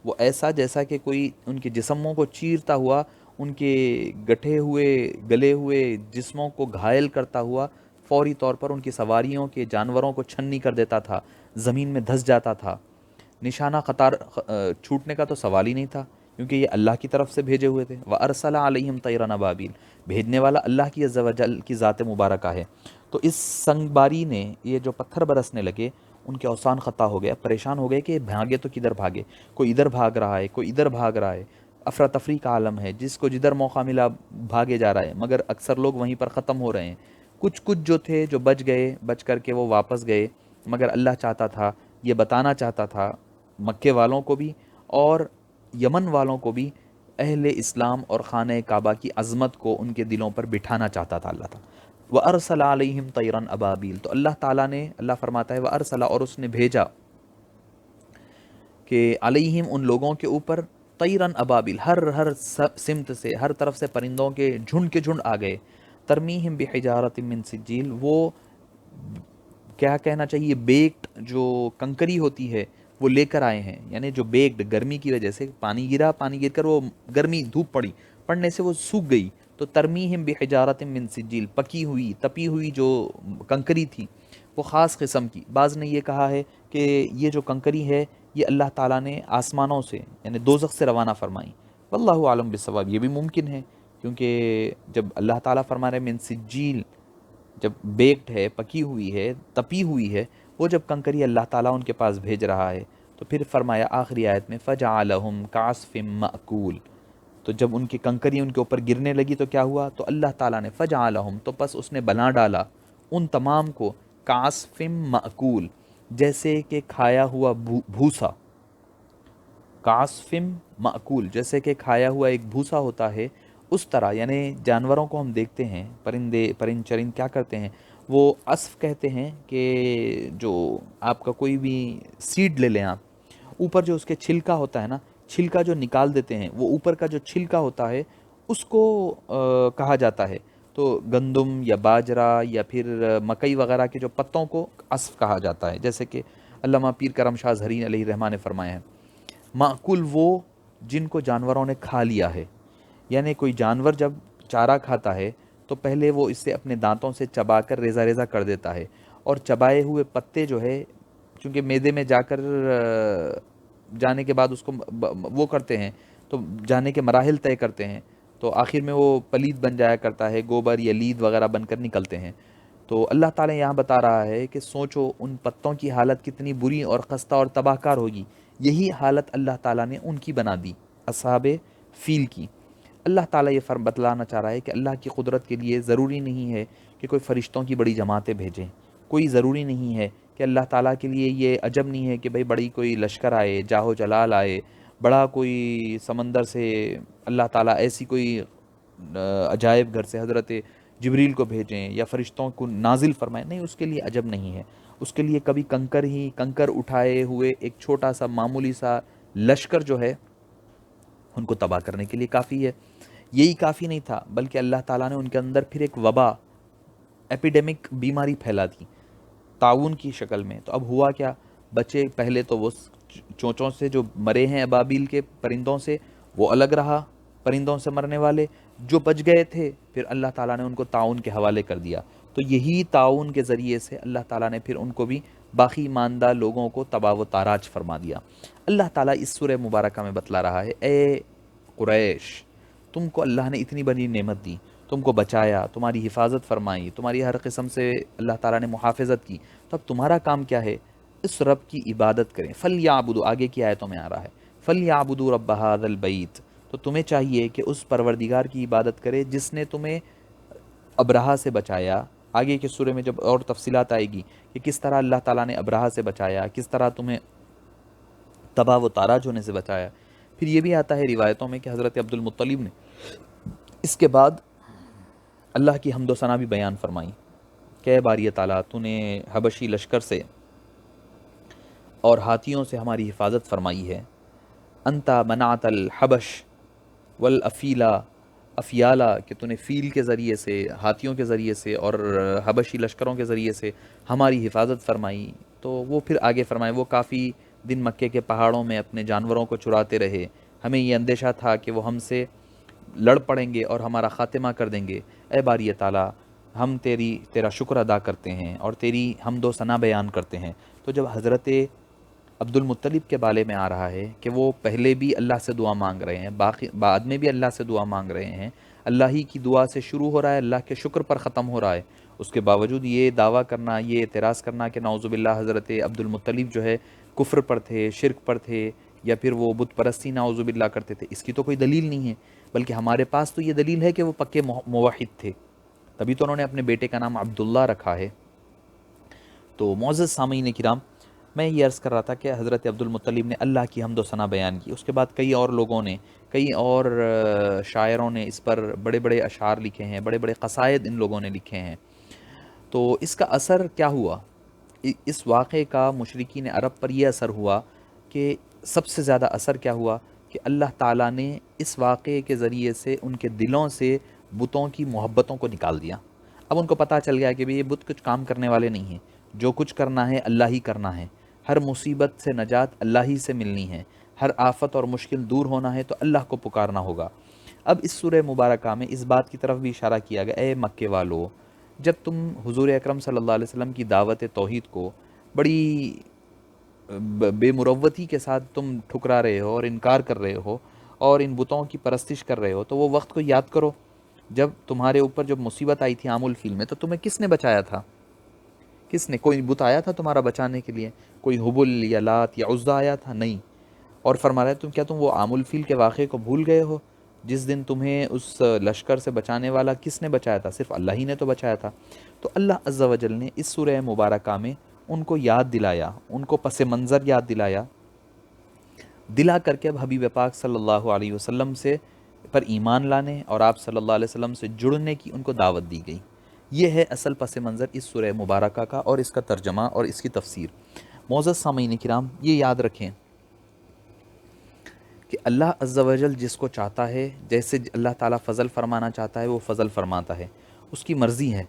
وہ ایسا جیسا کہ کوئی ان کے جسموں کو چیرتا ہوا، ان کے گٹھے ہوئے، گلے ہوئے جسموں کو گھائل کرتا ہوا، فوری طور پر ان کی سواریوں کے جانوروں کو چھنی کر دیتا تھا، زمین میں دھس جاتا تھا۔ نشانہ قطار چھوٹنے کا تو سوال ہی نہیں تھا، کیونکہ یہ اللہ کی طرف سے بھیجے ہوئے تھے۔ وَأَرْسَلَ عَلَيْهِمْ طَيْرًا أَبَابِيلَ، بھیجنے والا اللہ کی عز و جل کی ذات مبارکہ ہے۔ تو اس سنگ باری نے، یہ جو پتھر برسنے لگے، ان کے اوسان خطا ہو گئے، پریشان ہو گئے کہ بھاگے تو کدھر بھاگے، کوئی ادھر بھاگ رہا ہے، کوئی ادھر بھاگ رہا ہے، افراتفری کا عالم ہے، جس کو جدھر موقع ملا بھاگے جا رہا ہے، مگر اکثر لوگ وہیں پر ختم ہو رہے ہیں۔ کچھ جو تھے جو بچ گئے، بچ کر کے وہ واپس گئے، مگر اللہ چاہتا تھا، یہ بتانا چاہتا تھا مکے والوں کو بھی اور یمن والوں کو بھی، اہل اسلام اور خانہ کعبہ کی عظمت کو ان کے دلوں پر بٹھانا چاہتا تھا اللہ تعالیٰ۔ وَأَرْسَلَ عَلَيْهِمْ طَيْرًا أَبَابِيلَ، تو اللہ تعالیٰ نے، اللہ فرماتا ہے وَأَرْسَلَ، اور اس نے بھیجا، کہ علیہم ان لوگوں کے اوپر، طیرن ابابل، ہر سمت سے، ہر طرف سے پرندوں کے جھنڈ آ گئے، ترمیہم بحجارت من سجیل، وہ کیا کہنا چاہیے، بیکڈ جو کنکری ہوتی ہے وہ لے کر آئے ہیں، یعنی جو بیکڈ گرمی کی وجہ سے پانی گرا، پانی گر کر وہ گرمی دھوپ پڑنے سے وہ سوکھ گئی، تو ترمیہم بحجارت من سجیل، پکی ہوئی تپی ہوئی جو کنکری تھی وہ خاص قسم کی. بعض نے یہ کہا ہے کہ یہ جو کنکری ہے یہ اللہ تعالیٰ نے آسمانوں سے یعنی دوزخ سے روانہ فرمائی. واللہ عالم بالصواب، یہ بھی ممکن ہے کیونکہ جب اللہ تعالیٰ فرما رہے من سجیل، جب بیکڈ ہے، پکی ہوئی ہے، تپی ہوئی ہے، وہ جب کنکری اللہ تعالیٰ ان کے پاس بھیج رہا ہے تو پھر فرمایا آخری آیت میں فَجَعَلَهُمْ كَعَصْفٍ مَأْكُولٍ. تو جب ان کی کنکری ان کے اوپر گرنے لگی تو کیا ہوا، تو اللہ تعالیٰ نے فَجَعَلَهُمْ، تو پس اس نے بنا ڈالا ان تمام کو كَعَصْفٍ مَأْكُول، جیسے کہ کھایا ہوا بھوسا. کاسفم معقول، جیسے کہ کھایا ہوا ایک بھوسا ہوتا ہے اس طرح. یعنی جانوروں کو ہم دیکھتے ہیں، پرند چرند کیا کرتے ہیں، وہ عصف کہتے ہیں کہ جو آپ کا کوئی بھی سیڈ لے لیں آپ، اوپر جو اس کے چھلکا ہوتا ہے نا، چھلکا جو نکال دیتے ہیں، وہ اوپر کا جو چھلکا ہوتا ہے اس کو کہا جاتا ہے. تو گندم یا باجرہ یا پھر مکئی وغیرہ کے جو پتوں کو عصف کہا جاتا ہے، جیسے کہ علامہ پیر کرم شاہ زہرین علیہ الرحمٰن نے فرمایا ہے. معقول وہ جن کو جانوروں نے کھا لیا ہے، یعنی کوئی جانور جب چارہ کھاتا ہے تو پہلے وہ اسے اپنے دانتوں سے چبا کر ریزہ ریزہ کر دیتا ہے، اور چبائے ہوئے پتے جو ہے چونکہ معدے میں جا کر جانے کے بعد اس کو وہ کرتے ہیں تو جانے کے مراحل طے کرتے ہیں، تو آخر میں وہ پلید بن جایا کرتا ہے، گوبر یا لید وغیرہ بن کر نکلتے ہیں. تو اللہ تعالیٰ یہاں بتا رہا ہے کہ سوچو ان پتوں کی حالت کتنی بری اور خستہ اور تباہ کار ہوگی. یہی حالت اللہ تعالیٰ نے ان کی بنا دی، اصحاب فیل کی. اللہ تعالیٰ یہ بتلانا چاہ رہا ہے کہ اللہ کی قدرت کے لیے ضروری نہیں ہے کہ کوئی فرشتوں کی بڑی جماعتیں بھیجیں، کوئی ضروری نہیں ہے کہ اللہ تعالیٰ کے لیے یہ عجب نہیں ہے کہ بھئی بڑی کوئی لشکر آئے، جاہ و جلال آئے، بڑا کوئی سمندر سے اللہ تعالیٰ ایسی کوئی عجائب گھر سے حضرت جبریل کو بھیجیں یا فرشتوں کو نازل فرمائیں. نہیں، اس کے لیے عجب نہیں ہے. اس کے لیے کبھی کنکر اٹھائے ہوئے ایک چھوٹا سا معمولی سا لشکر جو ہے ان کو تباہ کرنے کے لیے کافی ہے. یہی کافی نہیں تھا بلکہ اللہ تعالیٰ نے ان کے اندر پھر ایک وبا، ایپیڈیمک بیماری پھیلا دی تعاون کی شکل میں. تو اب ہوا کیا، بچے پہلے تو وہ چونچوں سے جو مرے ہیں ابابیل کے پرندوں سے وہ الگ رہا، پرندوں سے مرنے والے جو بچ گئے تھے پھر اللہ تعالیٰ نے ان کو تعاون کے حوالے کر دیا. تو یہی تعاون کے ذریعے سے اللہ تعالیٰ نے پھر ان کو بھی باقی ماندہ لوگوں کو تباہ و تاراج فرما دیا. اللہ تعالیٰ اس سورہ مبارکہ میں بتلا رہا ہے اے قریش، تم کو اللہ نے اتنی بڑی نعمت دی، تم کو بچایا، تمہاری حفاظت فرمائی، تمہاری ہر قسم سے اللہ تعالیٰ نے محافظت کی، تو اب تمہارا کام کیا ہے، اس رب کی عبادت کریں. فَلْيَعْبُدُوا، آگے کی آیتوں میں آ رہا ہے فَلْيَعْبُدُوا رَبَّ هَذَا الْبَيْتِ، تو تمہیں چاہیے کہ اس پروردگار کی عبادت کرے جس نے تمہیں ابرہہ سے بچایا. آگے کے سورے میں جب اور تفصیلات آئے گی کہ کس طرح اللہ تعالیٰ نے ابرہہ سے بچایا، کس طرح تمہیں تباہ و تاراج ہونے سے بچایا. پھر یہ بھی آتا ہے روایتوں میں کہ حضرت عبد المطلب نے اس کے بعد اللہ کی حمد و ثنا بھی بیان فرمائی کہ اے باری تعالیٰ، تو نے حبشی لشکر سے اور ہاتھیوں سے ہماری حفاظت فرمائی ہے. انتا منعت الحبش والافیلا، افیالہ کہ تو نے فیل کے ذریعے سے، ہاتھیوں کے ذریعے سے اور حبشی لشکروں کے ذریعے سے ہماری حفاظت فرمائی. تو وہ پھر آگے فرمائے وہ کافی دن مکے کے پہاڑوں میں اپنے جانوروں کو چراتے رہے، ہمیں یہ اندیشہ تھا کہ وہ ہم سے لڑ پڑیں گے اور ہمارا خاتمہ کر دیں گے. اے باری تعالیٰ، ہم تیرا شکر ادا کرتے ہیں اور تیری حمد و ثنا بیان کرتے ہیں. تو جب حضرت عبد المطلب کے بارے میں آ رہا ہے کہ وہ پہلے بھی اللہ سے دعا مانگ رہے ہیں، باقی بعد میں بھی اللہ سے دعا مانگ رہے ہیں، اللہ ہی کی دعا سے شروع ہو رہا ہے، اللہ کے شکر پر ختم ہو رہا ہے، اس کے باوجود یہ دعویٰ کرنا، یہ اعتراض کرنا کہ نعوذ باللہ حضرت عبد المطلب جو ہے کفر پر تھے، شرک پر تھے، یا پھر وہ بت پرستی نعوذ باللہ کرتے تھے، اس کی تو کوئی دلیل نہیں ہے. بلکہ ہمارے پاس تو یہ دلیل ہے کہ وہ پکے موحد تھے، تبھی تو انہوں نے اپنے بیٹے کا نام عبداللہ رکھا ہے. تو معزز سامعین کرام، میں یہ عرض کر رہا تھا کہ حضرت عبد المطلب نے اللہ کی حمد و ثنا بیان کی. اس کے بعد کئی اور لوگوں نے، کئی اور شاعروں نے اس پر بڑے بڑے اشعار لکھے ہیں، بڑے بڑے قصائد ان لوگوں نے لکھے ہیں. تو اس کا اثر کیا ہوا، اس واقعے کا مشرکین عرب پر یہ اثر ہوا کہ سب سے زیادہ اثر کیا ہوا کہ اللہ تعالیٰ نے اس واقعے کے ذریعے سے ان کے دلوں سے بتوں کی محبتوں کو نکال دیا. اب ان کو پتہ چل گیا کہ یہ بت کچھ کام کرنے والے نہیں ہیں. جو کچھ کرنا ہے اللہ ہی کرنا ہے، ہر مصیبت سے نجات اللہ ہی سے ملنی ہے، ہر آفت اور مشکل دور ہونا ہے تو اللہ کو پکارنا ہوگا۔ اب اس سورہ مبارکہ میں اس بات کی طرف بھی اشارہ کیا گیا، اے مکے والو، جب تم حضور اکرم صلی اللہ علیہ وسلم کی دعوت توحید کو بڑی بے مروتی کے ساتھ تم ٹھکرا رہے ہو اور انکار کر رہے ہو اور ان بتوں کی پرستش کر رہے ہو، تو وہ وقت کو یاد کرو جب تمہارے اوپر جب مصیبت آئی تھی عام الفیل میں، تو تمہیں کس نے بچایا تھا؟ کس نے؟ کوئی بت آیا تھا تمہارا بچانے کے لیے؟ کوئی حبل یا لات یا عزا آیا تھا؟ نہیں۔ اور فرما رہا ہے تم، کیا تم وہ عام الفیل کے واقعے کو بھول گئے ہو جس دن تمہیں اس لشکر سے بچانے والا کس نے بچایا تھا؟ صرف اللہ ہی نے تو بچایا تھا۔ تو اللہ عز و جل نے اس سورہ مبارکہ میں ان کو یاد دلایا، ان کو پس منظر یاد دلایا، دلا کر کے اب حبیب پاک صلی اللہ علیہ وسلم سے پر ایمان لانے اور آپ صلی اللہ علیہ وسلم سے جڑنے کی ان کو دعوت دی گئی۔ یہ ہے اصل پس منظر اس سورہ مبارکہ کا اور اس کا ترجمہ اور اس کی تفسیر۔ معزز سامعین کرام، یہ یاد رکھیں کہ اللہ عز و جل جس کو چاہتا ہے، جیسے اللہ تعالیٰ فضل فرمانا چاہتا ہے وہ فضل فرماتا ہے، اس کی مرضی ہے۔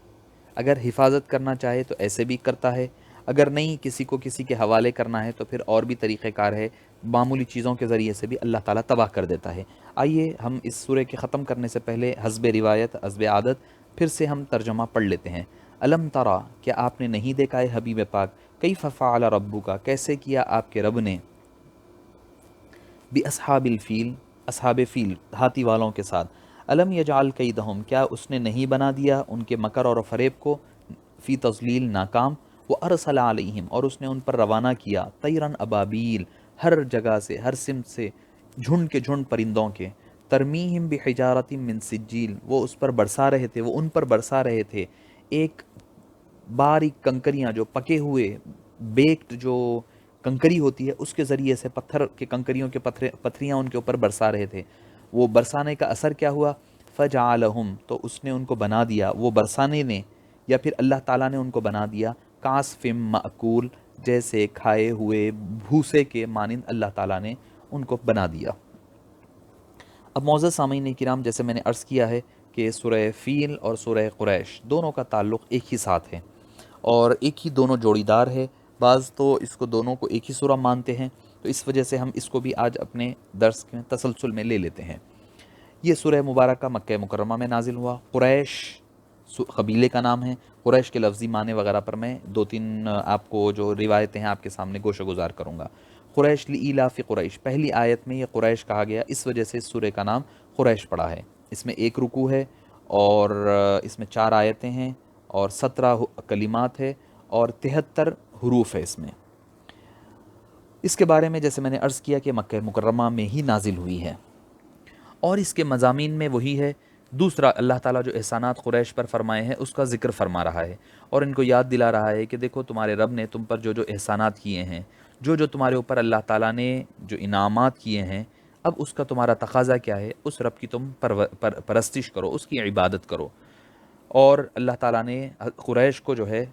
اگر حفاظت کرنا چاہے تو ایسے بھی کرتا ہے، اگر نہیں کسی کو کسی کے حوالے کرنا ہے تو پھر اور بھی طریقہ کار ہے، معمولی چیزوں کے ذریعے سے بھی اللہ تعالیٰ تباہ کر دیتا ہے۔ آئیے ہم اس سورہ کے ختم کرنے سے پہلے حسب روایت حسب عادت پھر سے ہم ترجمہ پڑھ لیتے ہیں۔ الم ترا، کیا آپ نے نہیں دیکھا ہے حبیب پاک، کیف فعل ربک، کیسے کیا آپ کے رب نے، باصحاب الفیل، اصحاب فیل ہاتھی والوں کے ساتھ، الم یجعل کیدہم، کیا اس نے نہیں بنا دیا ان کے مکر اور فریب کو، فی تضلیل ناکام، وہ ارسل علیہم، اور اس نے ان پر روانہ کیا، طیرن ابابیل، ہر جگہ سے ہر سمت سے جھنڈ کے جھنڈ پرندوں کے، ترمیہم بحجارت من سجیل، وہ اس پر برسا رہے تھے، وہ ان پر برسا رہے تھے ایک باریک کنکریاں، جو پکے ہوئے بیکڈ جو کنکری ہوتی ہے اس کے ذریعے سے پتھر کے کنکریوں کے پتھریاں ان کے اوپر برسا رہے تھے۔ وہ برسانے کا اثر کیا ہوا؟ فجعلہم، تو اس نے ان کو بنا دیا، وہ برسانے نے یا پھر اللہ تعالیٰ نے ان کو بنا دیا، کعصفم مأکول، جیسے کھائے ہوئے بھوسے کے مانند اللہ تعالیٰ نے ان کو بنا دیا۔ اب معزز سامعین کرام، جیسے میں نے عرض کیا ہے کہ سورہ فیل اور سورہ قریش دونوں کا تعلق ایک ہی ساتھ ہے اور ایک ہی دونوں جوڑی دار ہے۔ بعض تو اس کو دونوں کو ایک ہی سورہ مانتے ہیں، تو اس وجہ سے ہم اس کو بھی آج اپنے درس کے تسلسل میں لے لیتے ہیں۔ یہ سورہ مبارکہ مکہ مکرمہ میں نازل ہوا۔ قریش قبیلے کا نام ہے۔ قریش کے لفظی معنی وغیرہ پر میں دو تین آپ کو جو روایتیں ہیں آپ کے سامنے گوشہ گزار کروں گا۔ قریش لإیلاف قریش، پہلی آیت میں یہ قریش کہا گیا، اس وجہ سے اس سورہ کا نام قریش پڑا ہے۔ اس میں ایک رکوع ہے اور اس میں 4 آیتیں ہیں اور 17 کلمات ہے اور 73 حروف ہے اس میں۔ اس کے بارے میں جیسے میں نے عرض کیا کہ مکہ مکرمہ میں ہی نازل ہوئی ہے اور اس کے مضامین میں وہی ہے۔ دوسرا، اللہ تعالیٰ جو احسانات قریش پر فرمائے ہیں اس کا ذکر فرما رہا ہے اور ان کو یاد دلا رہا ہے کہ دیکھو تمہارے رب نے تم پر جو جو احسانات کیے ہیں، جو جو تمہارے اوپر اللہ تعالیٰ نے جو انعامات کیے ہیں، اب اس کا تمہارا تقاضا کیا ہے؟ اس رب کی تم پرستش کرو، اس کی عبادت کرو۔ اور اللہ تعالیٰ نے قریش کو جو ہے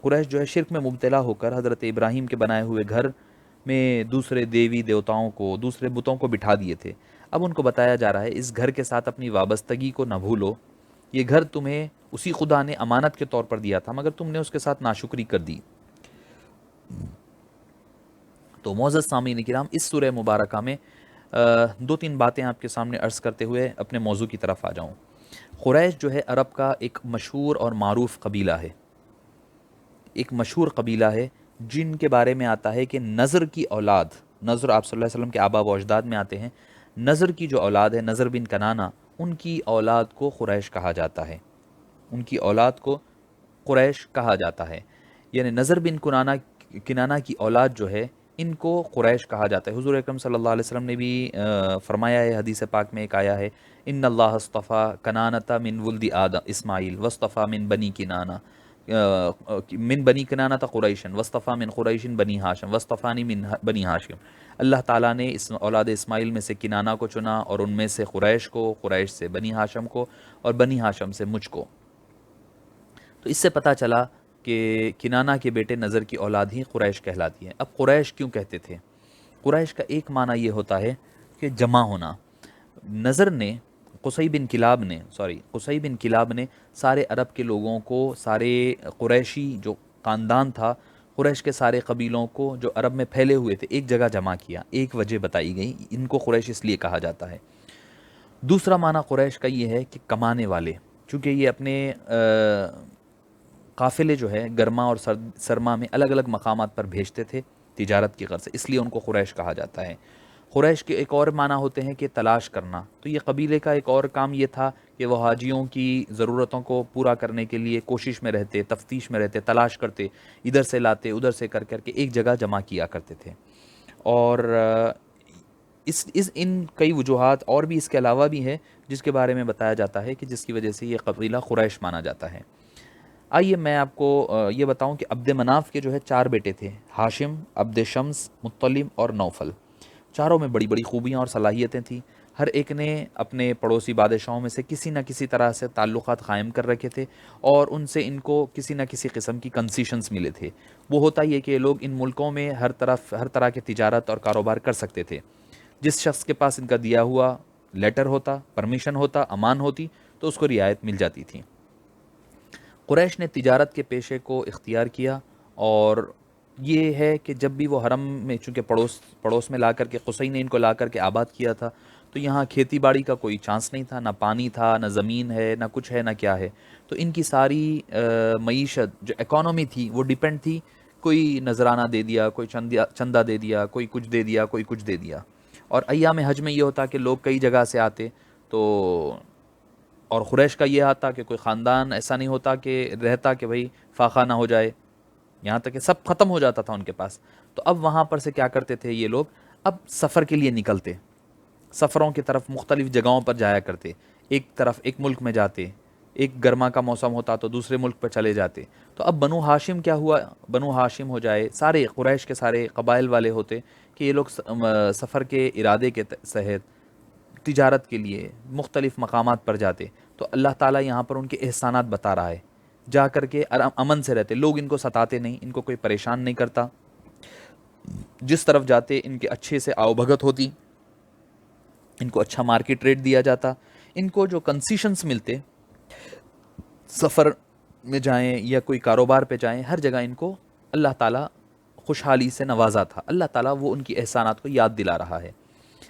قریش جو ہے شرک میں مبتلا ہو کر حضرت ابراہیم کے بنائے ہوئے گھر میں دوسرے دیوی دیوتاؤں کو، دوسرے بتوں کو بٹھا دیے تھے۔ اب ان کو بتایا جا رہا ہے اس گھر کے ساتھ اپنی وابستگی کو نہ بھولو، یہ گھر تمہیں اسی خدا نے امانت کے طور پر دیا تھا مگر تم نے اس کے ساتھ ناشکری کر دی۔ تو معزز سامعین کرام، اس سورہ مبارکہ میں 2-3 باتیں آپ کے سامنے عرض کرتے ہوئے اپنے موضوع کی طرف آ جاؤں۔ قریش جو ہے عرب کا ایک مشہور اور معروف قبیلہ ہے، ایک مشہور قبیلہ ہے جن کے بارے میں آتا ہے کہ نضر کی اولاد، نضر آپ صلی اللہ علیہ وسلم کے آبا و اجداد میں آتے ہیں، نضر کی جو اولاد ہے، نضر بن کنانہ، ان کی اولاد کو قریش کہا جاتا ہے، ان کی اولاد کو قریش کہا جاتا ہے، یعنی نضر بن کنانہ کی اولاد جو ہے ان کو قریش کہا جاتا ہے۔ حضور اکرم صلی اللہ علیہ وسلم نے بھی فرمایا ہے، حدیث پاک میں ایک آیا ہے، ان اللہ اصطفیٰ کنانۃ من ولد آدم اسماعیل واصطفیٰ من بنی کنانہ، من بنی کنانۃ قریشن واصطفیٰ من قریش بنی ہاشم واصطفانی من بنی ہاشم۔ اللہ تعالیٰ نے اس اولاد اسماعیل میں سے کنانہ کو چنا اور ان میں سے قریش کو، قریش سے بنی ہاشم کو اور بنی ہاشم سے مجھ کو۔ تو اس سے پتہ چلا کہ کنانہ کے بیٹے نضر کی اولاد ہی قریش کہلاتی ہے۔ اب قریش کیوں کہتے تھے؟ قریش کا ایک معنی یہ ہوتا ہے کہ جمع ہونا۔ نضر نے قصی بن کلاب نے سارے عرب کے لوگوں کو، سارے قریشی جو خاندان تھا قریش کے سارے قبیلوں کو جو عرب میں پھیلے ہوئے تھے ایک جگہ جمع کیا. ایک وجہ بتائی گئی ان کو قریش اس لیے کہا جاتا ہے. دوسرا معنی قریش کا یہ ہے کہ کمانے والے، چونکہ یہ اپنے قافلے جو ہے گرما اور سرما میں الگ الگ مقامات پر بھیجتے تھے تجارت کی غرض سے، اس لیے ان کو قریش کہا جاتا ہے. قریش کے ایک اور معنی ہوتے ہیں کہ تلاش کرنا. تو یہ قبیلے کا ایک اور کام یہ تھا کہ وہ حاجیوں کی ضرورتوں کو پورا کرنے کے لیے کوشش میں رہتے، تفتیش میں رہتے، تلاش کرتے، ادھر سے لاتے ادھر سے کر کر کے ایک جگہ جمع کیا کرتے تھے. اور اس ان کئی وجوہات اور بھی اس کے علاوہ بھی ہے جس کے بارے میں بتایا جاتا ہے کہ جس کی وجہ سے یہ قبیلہ قریش مانا جاتا ہے. آئیے میں آپ کو یہ بتاؤں کہ عبد مناف کے جو ہے 4 بیٹے تھے، ہاشم، عبد شمس، مطلب اور نوفل. چاروں میں بڑی بڑی خوبیاں اور صلاحیتیں تھیں. ہر ایک نے اپنے پڑوسی بادشاہوں میں سے کسی نہ کسی طرح سے تعلقات قائم کر رکھے تھے اور ان سے ان کو کسی نہ کسی قسم کی کنسیشنز ملے تھے. وہ ہوتا یہ کہ لوگ ان ملکوں میں ہر طرح کے تجارت اور کاروبار کر سکتے تھے. جس شخص کے پاس ان کا دیا ہوا لیٹر ہوتا، پرمیشن ہوتا، امان ہوتی، تو اس کو رعایت مل جاتی تھی. قریش نے تجارت کے پیشے کو اختیار کیا، اور یہ ہے کہ جب بھی وہ حرم میں، چونکہ پڑوس میں لا کر کے قصی نے ان کو لا کر کے آباد کیا تھا، تو یہاں کھیتی باڑی کا کوئی چانس نہیں تھا، نہ پانی تھا، نہ زمین ہے، نہ کچھ ہے، نہ کیا ہے. تو ان کی ساری معیشت جو اکانومی تھی وہ ڈیپینڈ تھی. کوئی نذرانہ دے دیا، کوئی چندہ دے دیا، کوئی کچھ دے دیا، کوئی کچھ دے دیا. اور ایام حج میں یہ ہوتا کہ لوگ کئی جگہ سے آتے، تو اور قریش کا یہ آتا کہ کوئی خاندان ایسا نہیں ہوتا کہ رہتا کہ بھئی فاقہ نہ ہو جائے، یہاں تک کہ سب ختم ہو جاتا تھا ان کے پاس. تو اب وہاں پر سے کیا کرتے تھے یہ لوگ، اب سفر کے لیے نکلتے، سفروں کی طرف مختلف جگہوں پر جایا کرتے. ایک طرف ایک ملک میں جاتے، ایک گرما کا موسم ہوتا تو دوسرے ملک پر چلے جاتے. تو اب بنو ہاشم کیا ہوا، بنو ہاشم ہو جائے، سارے قریش کے سارے قبائل والے ہوتے کہ یہ لوگ سفر کے ارادے کے تحت تجارت کے لیے مختلف مقامات پر جاتے. تو اللہ تعالیٰ یہاں پر ان کے احسانات بتا رہا ہے. جا کر کے امن سے رہتے، لوگ ان کو ستاتے نہیں، ان کو کوئی پریشان نہیں کرتا. جس طرف جاتے ان کے اچھے سے آؤ بھگت ہوتی، ان کو اچھا مارکیٹ ریٹ دیا جاتا. ان کو جو کنسیشنز ملتے، سفر میں جائیں یا کوئی کاروبار پہ جائیں، ہر جگہ ان کو اللہ تعالیٰ خوشحالی سے نوازا تھا. اللہ تعالیٰ وہ ان کی احسانات کو یاد دلا رہا ہے.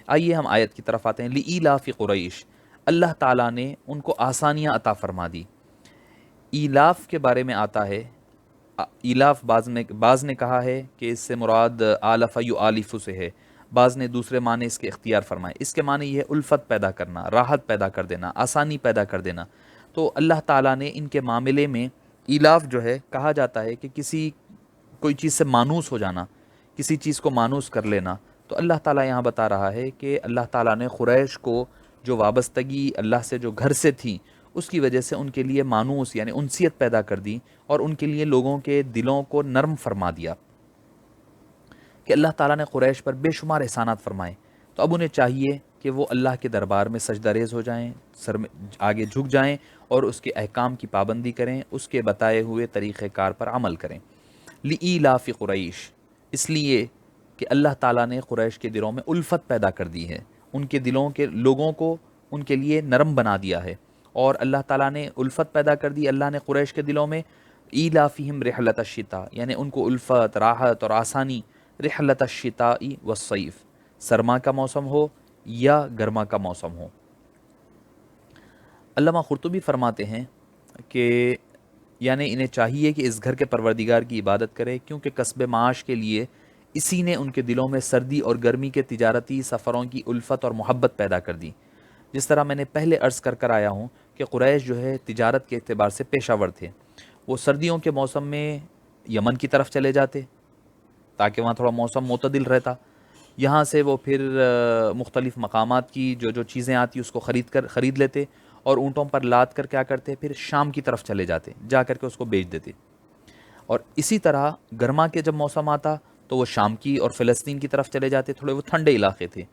آئیے ہم آیت کی طرف آتے ہیں. لِإِيلَافِ قریش، اللہ تعالیٰ نے ان کو آسانیاں عطا فرما دی. ایلاف کے بارے میں آتا ہے، ایلاف بعض نے کہا ہے کہ اس سے مراد آلف یؤالف سے ہے، بعض نے دوسرے معنی اس کے اختیار فرمائے. اس کے معنی یہ ہے الفت پیدا کرنا، راحت پیدا کر دینا، آسانی پیدا کر دینا. تو اللہ تعالیٰ نے ان کے معاملے میں ایلاف جو ہے کہا جاتا ہے کہ کوئی چیز سے مانوس ہو جانا، کسی چیز کو مانوس کر لینا. تو اللہ تعالیٰ یہاں بتا رہا ہے کہ اللہ تعالیٰ نے قریش کو جو وابستگی اللہ سے جو گھر سے تھی، اس کی وجہ سے ان کے لیے مانوس یعنی انسیت پیدا کر دی، اور ان کے لیے لوگوں کے دلوں کو نرم فرما دیا کہ اللہ تعالیٰ نے قریش پر بے شمار احسانات فرمائے. تو اب انہیں چاہیے کہ وہ اللہ کے دربار میں سجدہ ریز ہو جائیں، سر میں آگے جھک جائیں اور اس کے احکام کی پابندی کریں، اس کے بتائے ہوئے طریقہ کار پر عمل کریں. لِإِيلَافِ قریش، اس لیے کہ اللہ تعالیٰ نے قریش کے دلوں میں الفت پیدا کر دی ہے، ان کے دلوں کے لوگوں کو ان کے لیے نرم بنا دیا ہے. اور اللہ تعالیٰ نے الفت پیدا کر دی، اللہ نے قریش کے دلوں میں. ایلافہم رحلۃ الشتاء، یعنی ان کو الفت، راحت اور آسانی، رحلۃ الشتاء والصیف، سرما کا موسم ہو یا گرما کا موسم ہو. علامہ قرطبی فرماتے ہیں کہ یعنی انہیں چاہیے کہ اس گھر کے پروردگار کی عبادت کرے، کیونکہ کسب معاش کے لیے اسی نے ان کے دلوں میں سردی اور گرمی کے تجارتی سفروں کی الفت اور محبت پیدا کر دی. جس طرح میں نے پہلے عرض کر آیا ہوں کہ قریش جو ہے تجارت کے اعتبار سے پیشہ ور تھے. وہ سردیوں کے موسم میں یمن کی طرف چلے جاتے تاکہ وہاں تھوڑا موسم معتدل رہتا. یہاں سے وہ پھر مختلف مقامات کی جو چیزیں آتی اس کو خرید لیتے اور اونٹوں پر لاد کر کیا کرتے، پھر شام کی طرف چلے جاتے، جا کر کے اس کو بیچ دیتے. اور اسی طرح گرما کے جب موسم آتا تو وہ شام کی اور فلسطین کی طرف چلے جاتے، تھوڑے وہ ٹھنڈے علاقے تھے،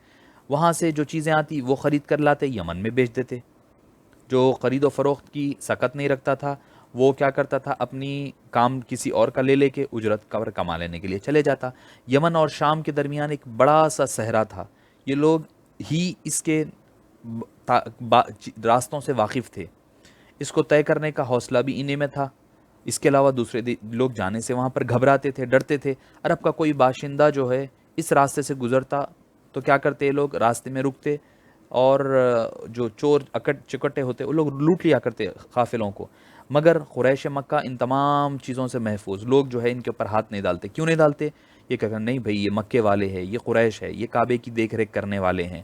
وہاں سے جو چیزیں آتی وہ خرید کر لاتے، یمن میں بیچ دیتے. جو خرید و فروخت کی سکت نہیں رکھتا تھا وہ کیا کرتا تھا، اپنی کام کسی اور کا لے کے اجرت کور کما لینے کے لیے چلے جاتا. یمن اور شام کے درمیان ایک بڑا سا صحرا تھا، یہ لوگ ہی اس کے راستوں سے واقف تھے، اس کو طے کرنے کا حوصلہ بھی انہیں میں تھا. اس کے علاوہ دوسرے لوگ جانے سے وہاں پر گھبراتے تھے، ڈرتے تھے۔ عرب کا کوئی باشندہ جو ہے اس راستے سے گزرتا تو کیا کرتے یہ لوگ؟ راستے میں رکتے، اور جو چور چکٹے ہوتے وہ لوگ لوٹ لیا کرتے قافلوں کو۔ مگر قریش مکہ ان تمام چیزوں سے محفوظ، لوگ جو ہے ان کے اوپر ہاتھ نہیں ڈالتے۔ کیوں نہیں ڈالتے؟ یہ کہتے نہیں بھئی یہ مکے والے ہیں، یہ قریش ہے، یہ کعبے کی دیکھ ریکھ کرنے والے ہیں۔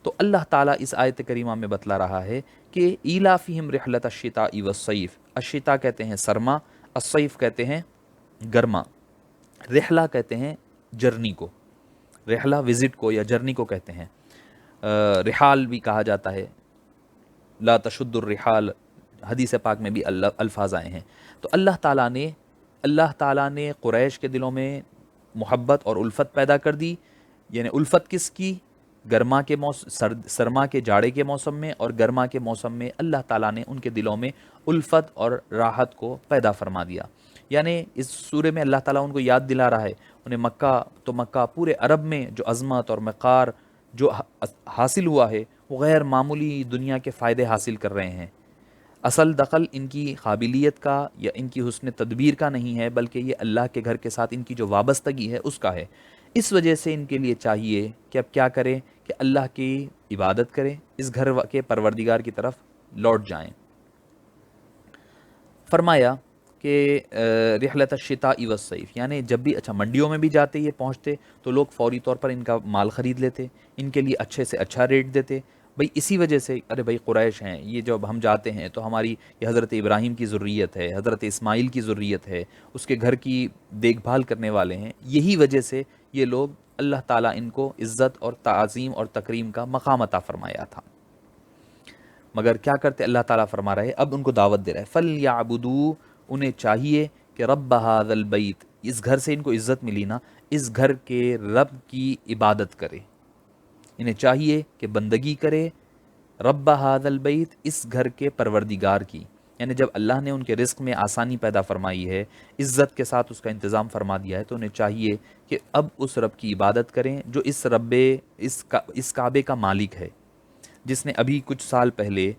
تو اللہ تعالیٰ اس آیت کریمہ میں بتلا رہا ہے کہ ایلافہم رحلۃ الشتاء والصیف، الشتاء کہتے ہیں سرما، الصیف کہتے ہیں گرما، رحلہ کہتے ہیں جرنی کو، رحلہ وزٹ کو یا جرنی کو کہتے ہیں، رحال بھی کہا جاتا ہے، لا تشد الرحال، حدیث پاک میں بھی الفاظ آئے ہیں۔ تو اللہ تعالیٰ نے قریش کے دلوں میں محبت اور الفت پیدا کر دی، یعنی الفت کس کی؟ گرما کے سرما کے جاڑے کے موسم میں اور گرما کے موسم میں اللہ تعالیٰ نے ان کے دلوں میں الفت اور راحت کو پیدا فرما دیا۔ یعنی اس سورے میں اللہ تعالیٰ ان کو یاد دلا رہا ہے، انہیں مکہ پورے عرب میں جو عظمت اور وقار جو حاصل ہوا ہے وہ غیر معمولی دنیا کے فائدے حاصل کر رہے ہیں۔ اصل دخل ان کی قابلیت کا یا ان کی حسن تدبیر کا نہیں ہے، بلکہ یہ اللہ کے گھر کے ساتھ ان کی جو وابستگی ہے اس کا ہے۔ اس وجہ سے ان کے لیے چاہیے کہ اب کیا کریں کہ اللہ کی عبادت کریں، اس گھر کے پروردگار کی طرف لوٹ جائیں۔ فرمایا کہ رحلت الشتاء والصیف، یعنی جب بھی منڈیوں میں بھی جاتے یہ پہنچتے تو لوگ فوری طور پر ان کا مال خرید لیتے، ان کے لیے اچھے سے اچھا ریٹ دیتے۔ بھئی اسی وجہ سے ارے بھئی قریش ہیں، یہ جب ہم جاتے ہیں تو ہماری یہ حضرت ابراہیم کی ذریت ہے، حضرت اسماعیل کی ذریت ہے، اس کے گھر کی دیکھ بھال کرنے والے ہیں۔ یہی وجہ سے یہ لوگ اللہ تعالیٰ ان کو عزت اور تعظیم اور تکریم کا مقام عطا فرمایا تھا۔ مگر کیا کرتے؟ اللہ تعالیٰ فرما رہے اب ان کو دعوت دے رہا ہے، فَلْيَعْبُدُوا، انہیں چاہیے کہ رب هذا البیت، اس گھر سے ان کو عزت ملی نا، اس گھر کے رب کی عبادت کرے، انہیں چاہیے کہ بندگی کرے رب هذا البیت، اس گھر کے پروردگار کی۔ یعنی جب اللہ نے ان کے رزق میں آسانی پیدا فرمائی ہے، عزت کے ساتھ اس کا انتظام فرما دیا ہے، تو انہیں چاہیے کہ اب اس رب کی عبادت کریں جو اس کعبے کا مالک ہے، جس نے ابھی کچھ سال پہلے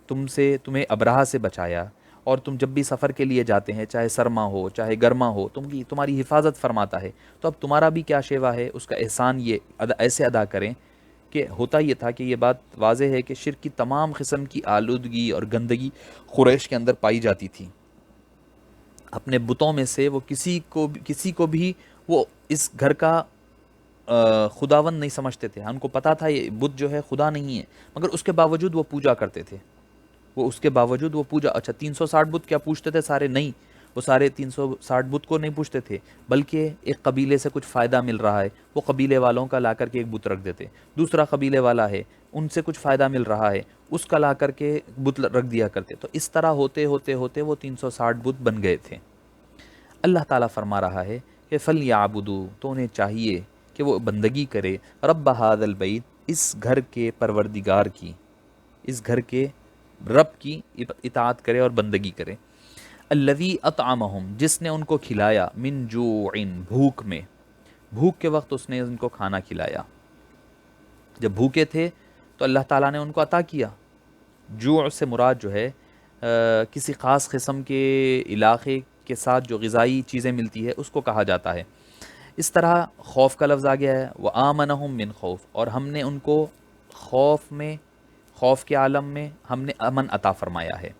تمہیں ابرہہ سے بچایا، اور تم جب بھی سفر کے لیے جاتے ہیں، چاہے سرما ہو چاہے گرما ہو، تمہاری حفاظت فرماتا ہے۔ تو اب تمہارا بھی کیا شیوا ہے، اس کا احسان یہ ایسے ادا کریں کہ ہوتا یہ تھا کہ یہ بات واضح ہے کہ شرک کی تمام قسم کی آلودگی اور گندگی قریش کے اندر پائی جاتی تھی۔ اپنے بتوں میں سے وہ کسی کو بھی وہ اس گھر کا خداوند نہیں سمجھتے تھے، ان کو پتا تھا یہ بت جو ہے خدا نہیں ہے، مگر اس کے باوجود وہ پوجا کرتے تھے۔ اچھا 360 بت کیا پوچھتے تھے سارے؟ نہیں، وہ سارے 360 بت کو نہیں پوچھتے تھے، بلکہ ایک قبیلے سے کچھ فائدہ مل رہا ہے، وہ قبیلے والوں کا لا کر کے ایک بت رکھ دیتے، دوسرا قبیلے والا ہے ان سے کچھ فائدہ مل رہا ہے، اس کا لا کر کے بت رکھ دیا کرتے۔ تو اس طرح ہوتے ہوتے ہوتے وہ 360 بت بن گئے تھے۔ اللہ تعالیٰ فرما رہا ہے کہ فَلْيَعْبُدُوا، تو انہیں چاہیے کہ وہ بندگی کرے رب هذا البیت، اس گھر کے پروردگار کی، اس گھر کے رب کی اطاعت کرے اور بندگی کرے۔ الذی اطعمہم، جس نے ان کو کھلایا، من جوع، بھوک میں، بھوک کے وقت اس نے ان کو کھانا کھلایا۔ جب بھوکے تھے تو اللہ تعالیٰ نے ان کو عطا کیا۔ جوع سے مراد جو ہے کسی خاص قسم کے علاقے کے ساتھ جو غذائی چیزیں ملتی ہے اس کو کہا جاتا ہے۔ اس طرح خوف کا لفظ آ گیا ہے، وآمنہم من خوف، اور ہم نے ان کو خوف کے عالم میں ہم نے امن عطا فرمایا ہے۔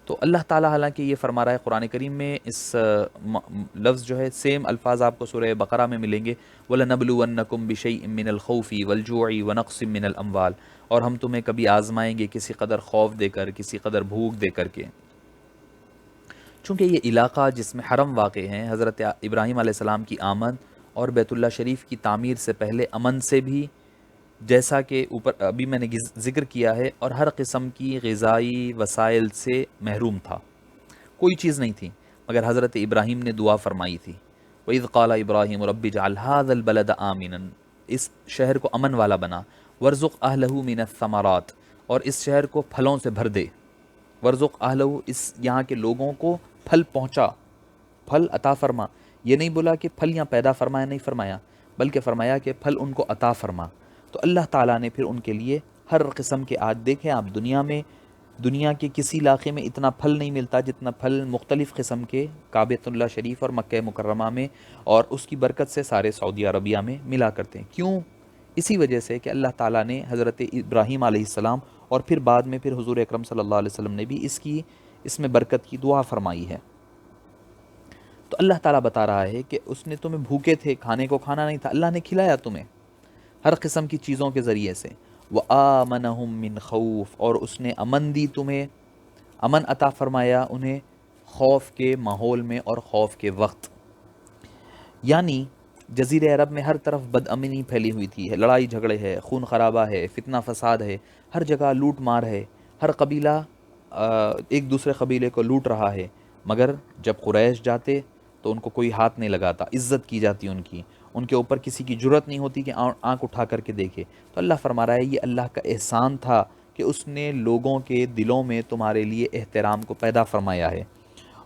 تو اللہ تعالیٰ حالانکہ یہ فرما رہا ہے قرآن کریم میں، اس لفظ جو ہے سیم الفاظ آپ کو سورہ بقرہ میں ملیں گے، وَلَنَبْلُوَنَّكُمْ بِشَيْءٍ مِّنَ الْخَوْفِ وَالْجُوعِ وَنَقْصٍ مِّنَ الْأَمْوَالِ، اور ہم تمہیں کبھی آزمائیں گے کسی قدر خوف دے کر، کسی قدر بھوک دے کر کے۔ چونکہ یہ علاقہ جس میں حرم واقع ہیں، حضرت ابراہیم علیہ السلام کی آمد اور بیت اللہ شریف کی تعمیر سے پہلے امن سے بھی، جیسا کہ اوپر ابھی میں نے ذکر کیا ہے، اور ہر قسم کی غذائی وسائل سے محروم تھا، کوئی چیز نہیں تھی، مگر حضرت ابراہیم نے دعا فرمائی تھی، وَإِذْ قَالَ إِبْرَاهِيمُ رَبِّ اجْعَلْ هَٰذَا الْبَلَدَ آمِنًا، اس شہر کو امن والا بنا، وَارْزُقْ أَهْلَهُ مِنَ الثَّمَرَاتِ، اور اس شہر کو پھلوں سے بھر دے، وَارْزُقْ أَهْلَهُ، اس یہاں کے لوگوں کو پھل پہنچا، پھل عطا فرما۔ یہ نہیں بولا کہ پھل یہاں پیدا فرمایا، نہیں فرمایا، بلکہ فرمایا کہ پھل ان کو عطا فرما۔ تو اللہ تعالیٰ نے پھر ان کے لیے ہر قسم کے، آج دیکھیں آپ دنیا میں دنیا کے کسی علاقے میں اتنا پھل نہیں ملتا جتنا پھل مختلف قسم کے کعبۃ اللہ شریف اور مکہ مکرمہ میں اور اس کی برکت سے سارے سعودی عربیہ میں ملا کرتے ہیں. کیوں؟ اسی وجہ سے کہ اللہ تعالیٰ نے حضرت ابراہیم علیہ السلام اور پھر بعد میں پھر حضور اکرم صلی اللہ علیہ وسلم نے بھی اس میں برکت کی دعا فرمائی ہے. تو اللہ تعالیٰ بتا رہا ہے کہ اس نے تمہیں بھوکے تھے، کھانے کو کھانا نہیں تھا، اللہ نے کھلایا تمہیں ہر قسم کی چیزوں کے ذریعے سے. وَآمَنَهُم مِّن خَوْف، اور اس نے امن دی تمہیں، امن عطا فرمایا انہیں خوف کے ماحول میں اور خوف کے وقت. یعنی جزیرہ عرب میں ہر طرف بد امنی پھیلی ہوئی تھی، لڑائی جھگڑے ہے، خون خرابہ ہے، فتنہ فساد ہے، ہر جگہ لوٹ مار ہے، ہر قبیلہ ایک دوسرے قبیلے کو لوٹ رہا ہے. مگر جب قریش جاتے تو ان کو کوئی ہاتھ نہیں لگاتا، عزت کی جاتی ان کے اوپر کسی کی جرت نہیں ہوتی کہ آنکھ اٹھا کر کے دیکھے. تو اللہ فرما رہا ہے یہ اللہ کا احسان تھا کہ اس نے لوگوں کے دلوں میں تمہارے لیے احترام کو پیدا فرمایا ہے،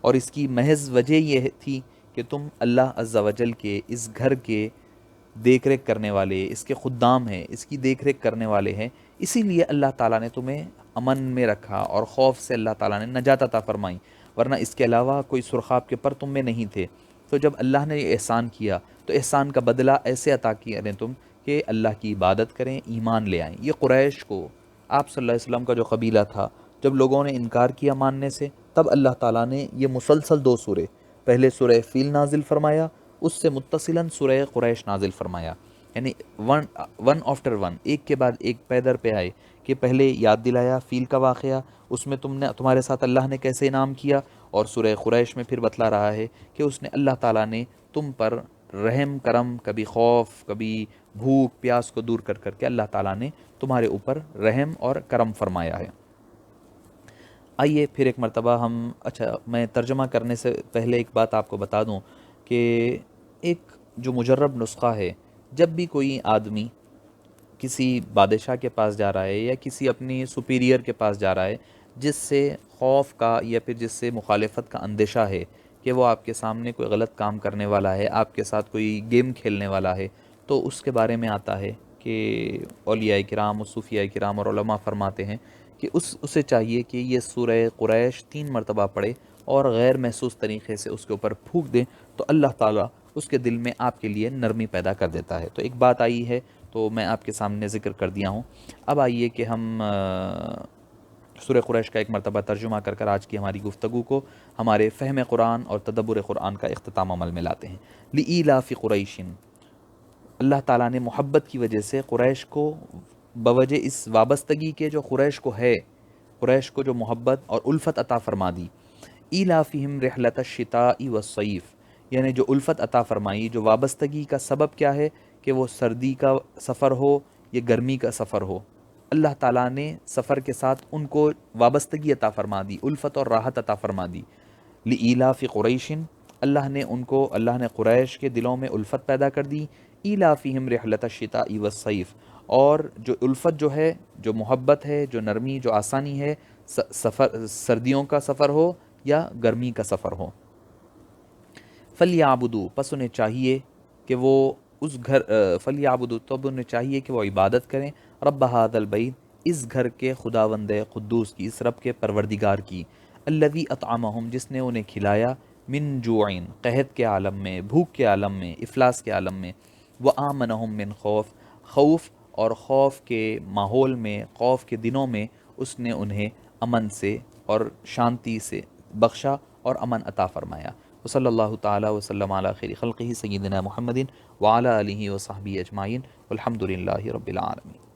اور اس کی محض وجہ یہ تھی کہ تم اللہ عز و جل کے اس گھر کے دیکھ ریکھ کرنے والے، اس کے خدام ہیں، اس کی دیکھ ریکھ کرنے والے ہیں. اسی لیے اللہ تعالیٰ نے تمہیں امن میں رکھا اور خوف سے اللہ تعالیٰ نے نجات عطا فرمائی، ورنہ اس کے علاوہ کوئی سرخاب کے پر تم میں نہیں تھے. تو جب اللہ نے یہ احسان کیا تو احسان کا بدلہ ایسے عطا کیا نے تم کہ اللہ کی عبادت کریں، ایمان لے آئیں. یہ قریش کو، آپ صلی اللہ علیہ وسلم کا جو قبیلہ تھا، جب لوگوں نے انکار کیا ماننے سے، تب اللہ تعالیٰ نے یہ مسلسل 2 سورے، پہلے سورہ فیل نازل فرمایا، اس سے متصلاً سورہ قریش نازل فرمایا. یعنی ون آفٹر ون، ایک کے بعد ایک پیدر پہ آئے کہ پہلے یاد دلایا فیل کا واقعہ، اس میں تمہارے ساتھ اللہ نے کیسے انعام کیا، اور سورہ قریش میں پھر بتلا رہا ہے کہ اس نے اللہ تعالیٰ نے تم پر رحم کرم، کبھی خوف، کبھی بھوک پیاس کو دور کر کر کے اللہ تعالیٰ نے تمہارے اوپر رحم اور کرم فرمایا ہے. آئیے پھر ایک مرتبہ میں ترجمہ کرنے سے پہلے ایک بات آپ کو بتا دوں کہ ایک جو مجرب نسخہ ہے، جب بھی کوئی آدمی کسی بادشاہ کے پاس جا رہا ہے یا کسی اپنی سپیریئر کے پاس جا رہا ہے جس سے خوف کا یا پھر جس سے مخالفت کا اندیشہ ہے کہ وہ آپ کے سامنے کوئی غلط کام کرنے والا ہے، آپ کے ساتھ کوئی گیم کھیلنے والا ہے، تو اس کے بارے میں آتا ہے کہ اولیاء کرام و صوفیاء کرام اور علماء فرماتے ہیں کہ اسے چاہیے کہ یہ سورہ قریش 3 مرتبہ پڑھے اور غیر محسوس طریقے سے اس کے اوپر پھونک دیں، تو اللہ تعالیٰ اس کے دل میں آپ کے لیے نرمی پیدا کر دیتا ہے. تو ایک بات آئی ہے تو میں آپ کے سامنے ذکر کر دیا ہوں. اب آئیے کہ ہم سورہ قریش کا ایک مرتبہ ترجمہ کر کر آج کی ہماری گفتگو کو ہمارے فہم قرآن اور تدبر قرآن کا اختتام عمل میں لاتے ہیں. لِإِيلَافِ قُرَيْشٍ، اللہ تعالیٰ نے محبت کی وجہ سے قریش کو بوجہ اس وابستگی کے جو قریش کو ہے، قریش کو جو محبت اور الفت عطا فرما دی. ایلافہم رحلۃ الشتاء والصیف، یعنی جو الفت عطا فرمائی، جو وابستگی کا سبب کیا ہے کہ وہ سردی کا سفر ہو یا گرمی کا سفر ہو، اللہ تعالیٰ نے سفر کے ساتھ ان کو وابستگی عطا فرما دی، الفت اور راحت عطا فرما دی. لِإِيلَافِ قُرَيْشٍ، اللہ نے قریش کے دلوں میں الفت پیدا کر دی. ایلافہم رحلۃ الشتاء والصیف، اور جو الفت جو ہے، جو محبت ہے، جو نرمی، جو آسانی ہے، سردیوں کا سفر ہو یا گرمی کا سفر ہو. فَلْيَعْبُدُوا، پس انہیں چاہیے کہ وہ اس گھر فَلْيَعْبُدُوا، تب انہیں چاہیے کہ وہ عبادت کریں رب ھذا البیت، اس گھر کے خداوند قدوس کی، اس رب کے پروردگار کی. الذی اطعمہم، جس نے انہیں کھلایا، من جوع، قحط کے عالم میں، بھوک کے عالم میں، افلاس کے عالم میں، وآمنہم من خوف، خوف اور خوف کے ماحول میں، خوف کے دنوں میں اس نے انہیں امن سے اور شانتی سے بخشا اور امن عطا فرمایا. وصلی اللہ تعالی وسلم علی خیر خلقہ سیدنا محمد وعلی آلہ وصحبہ اجمعین والحمد للہ رب العالمین.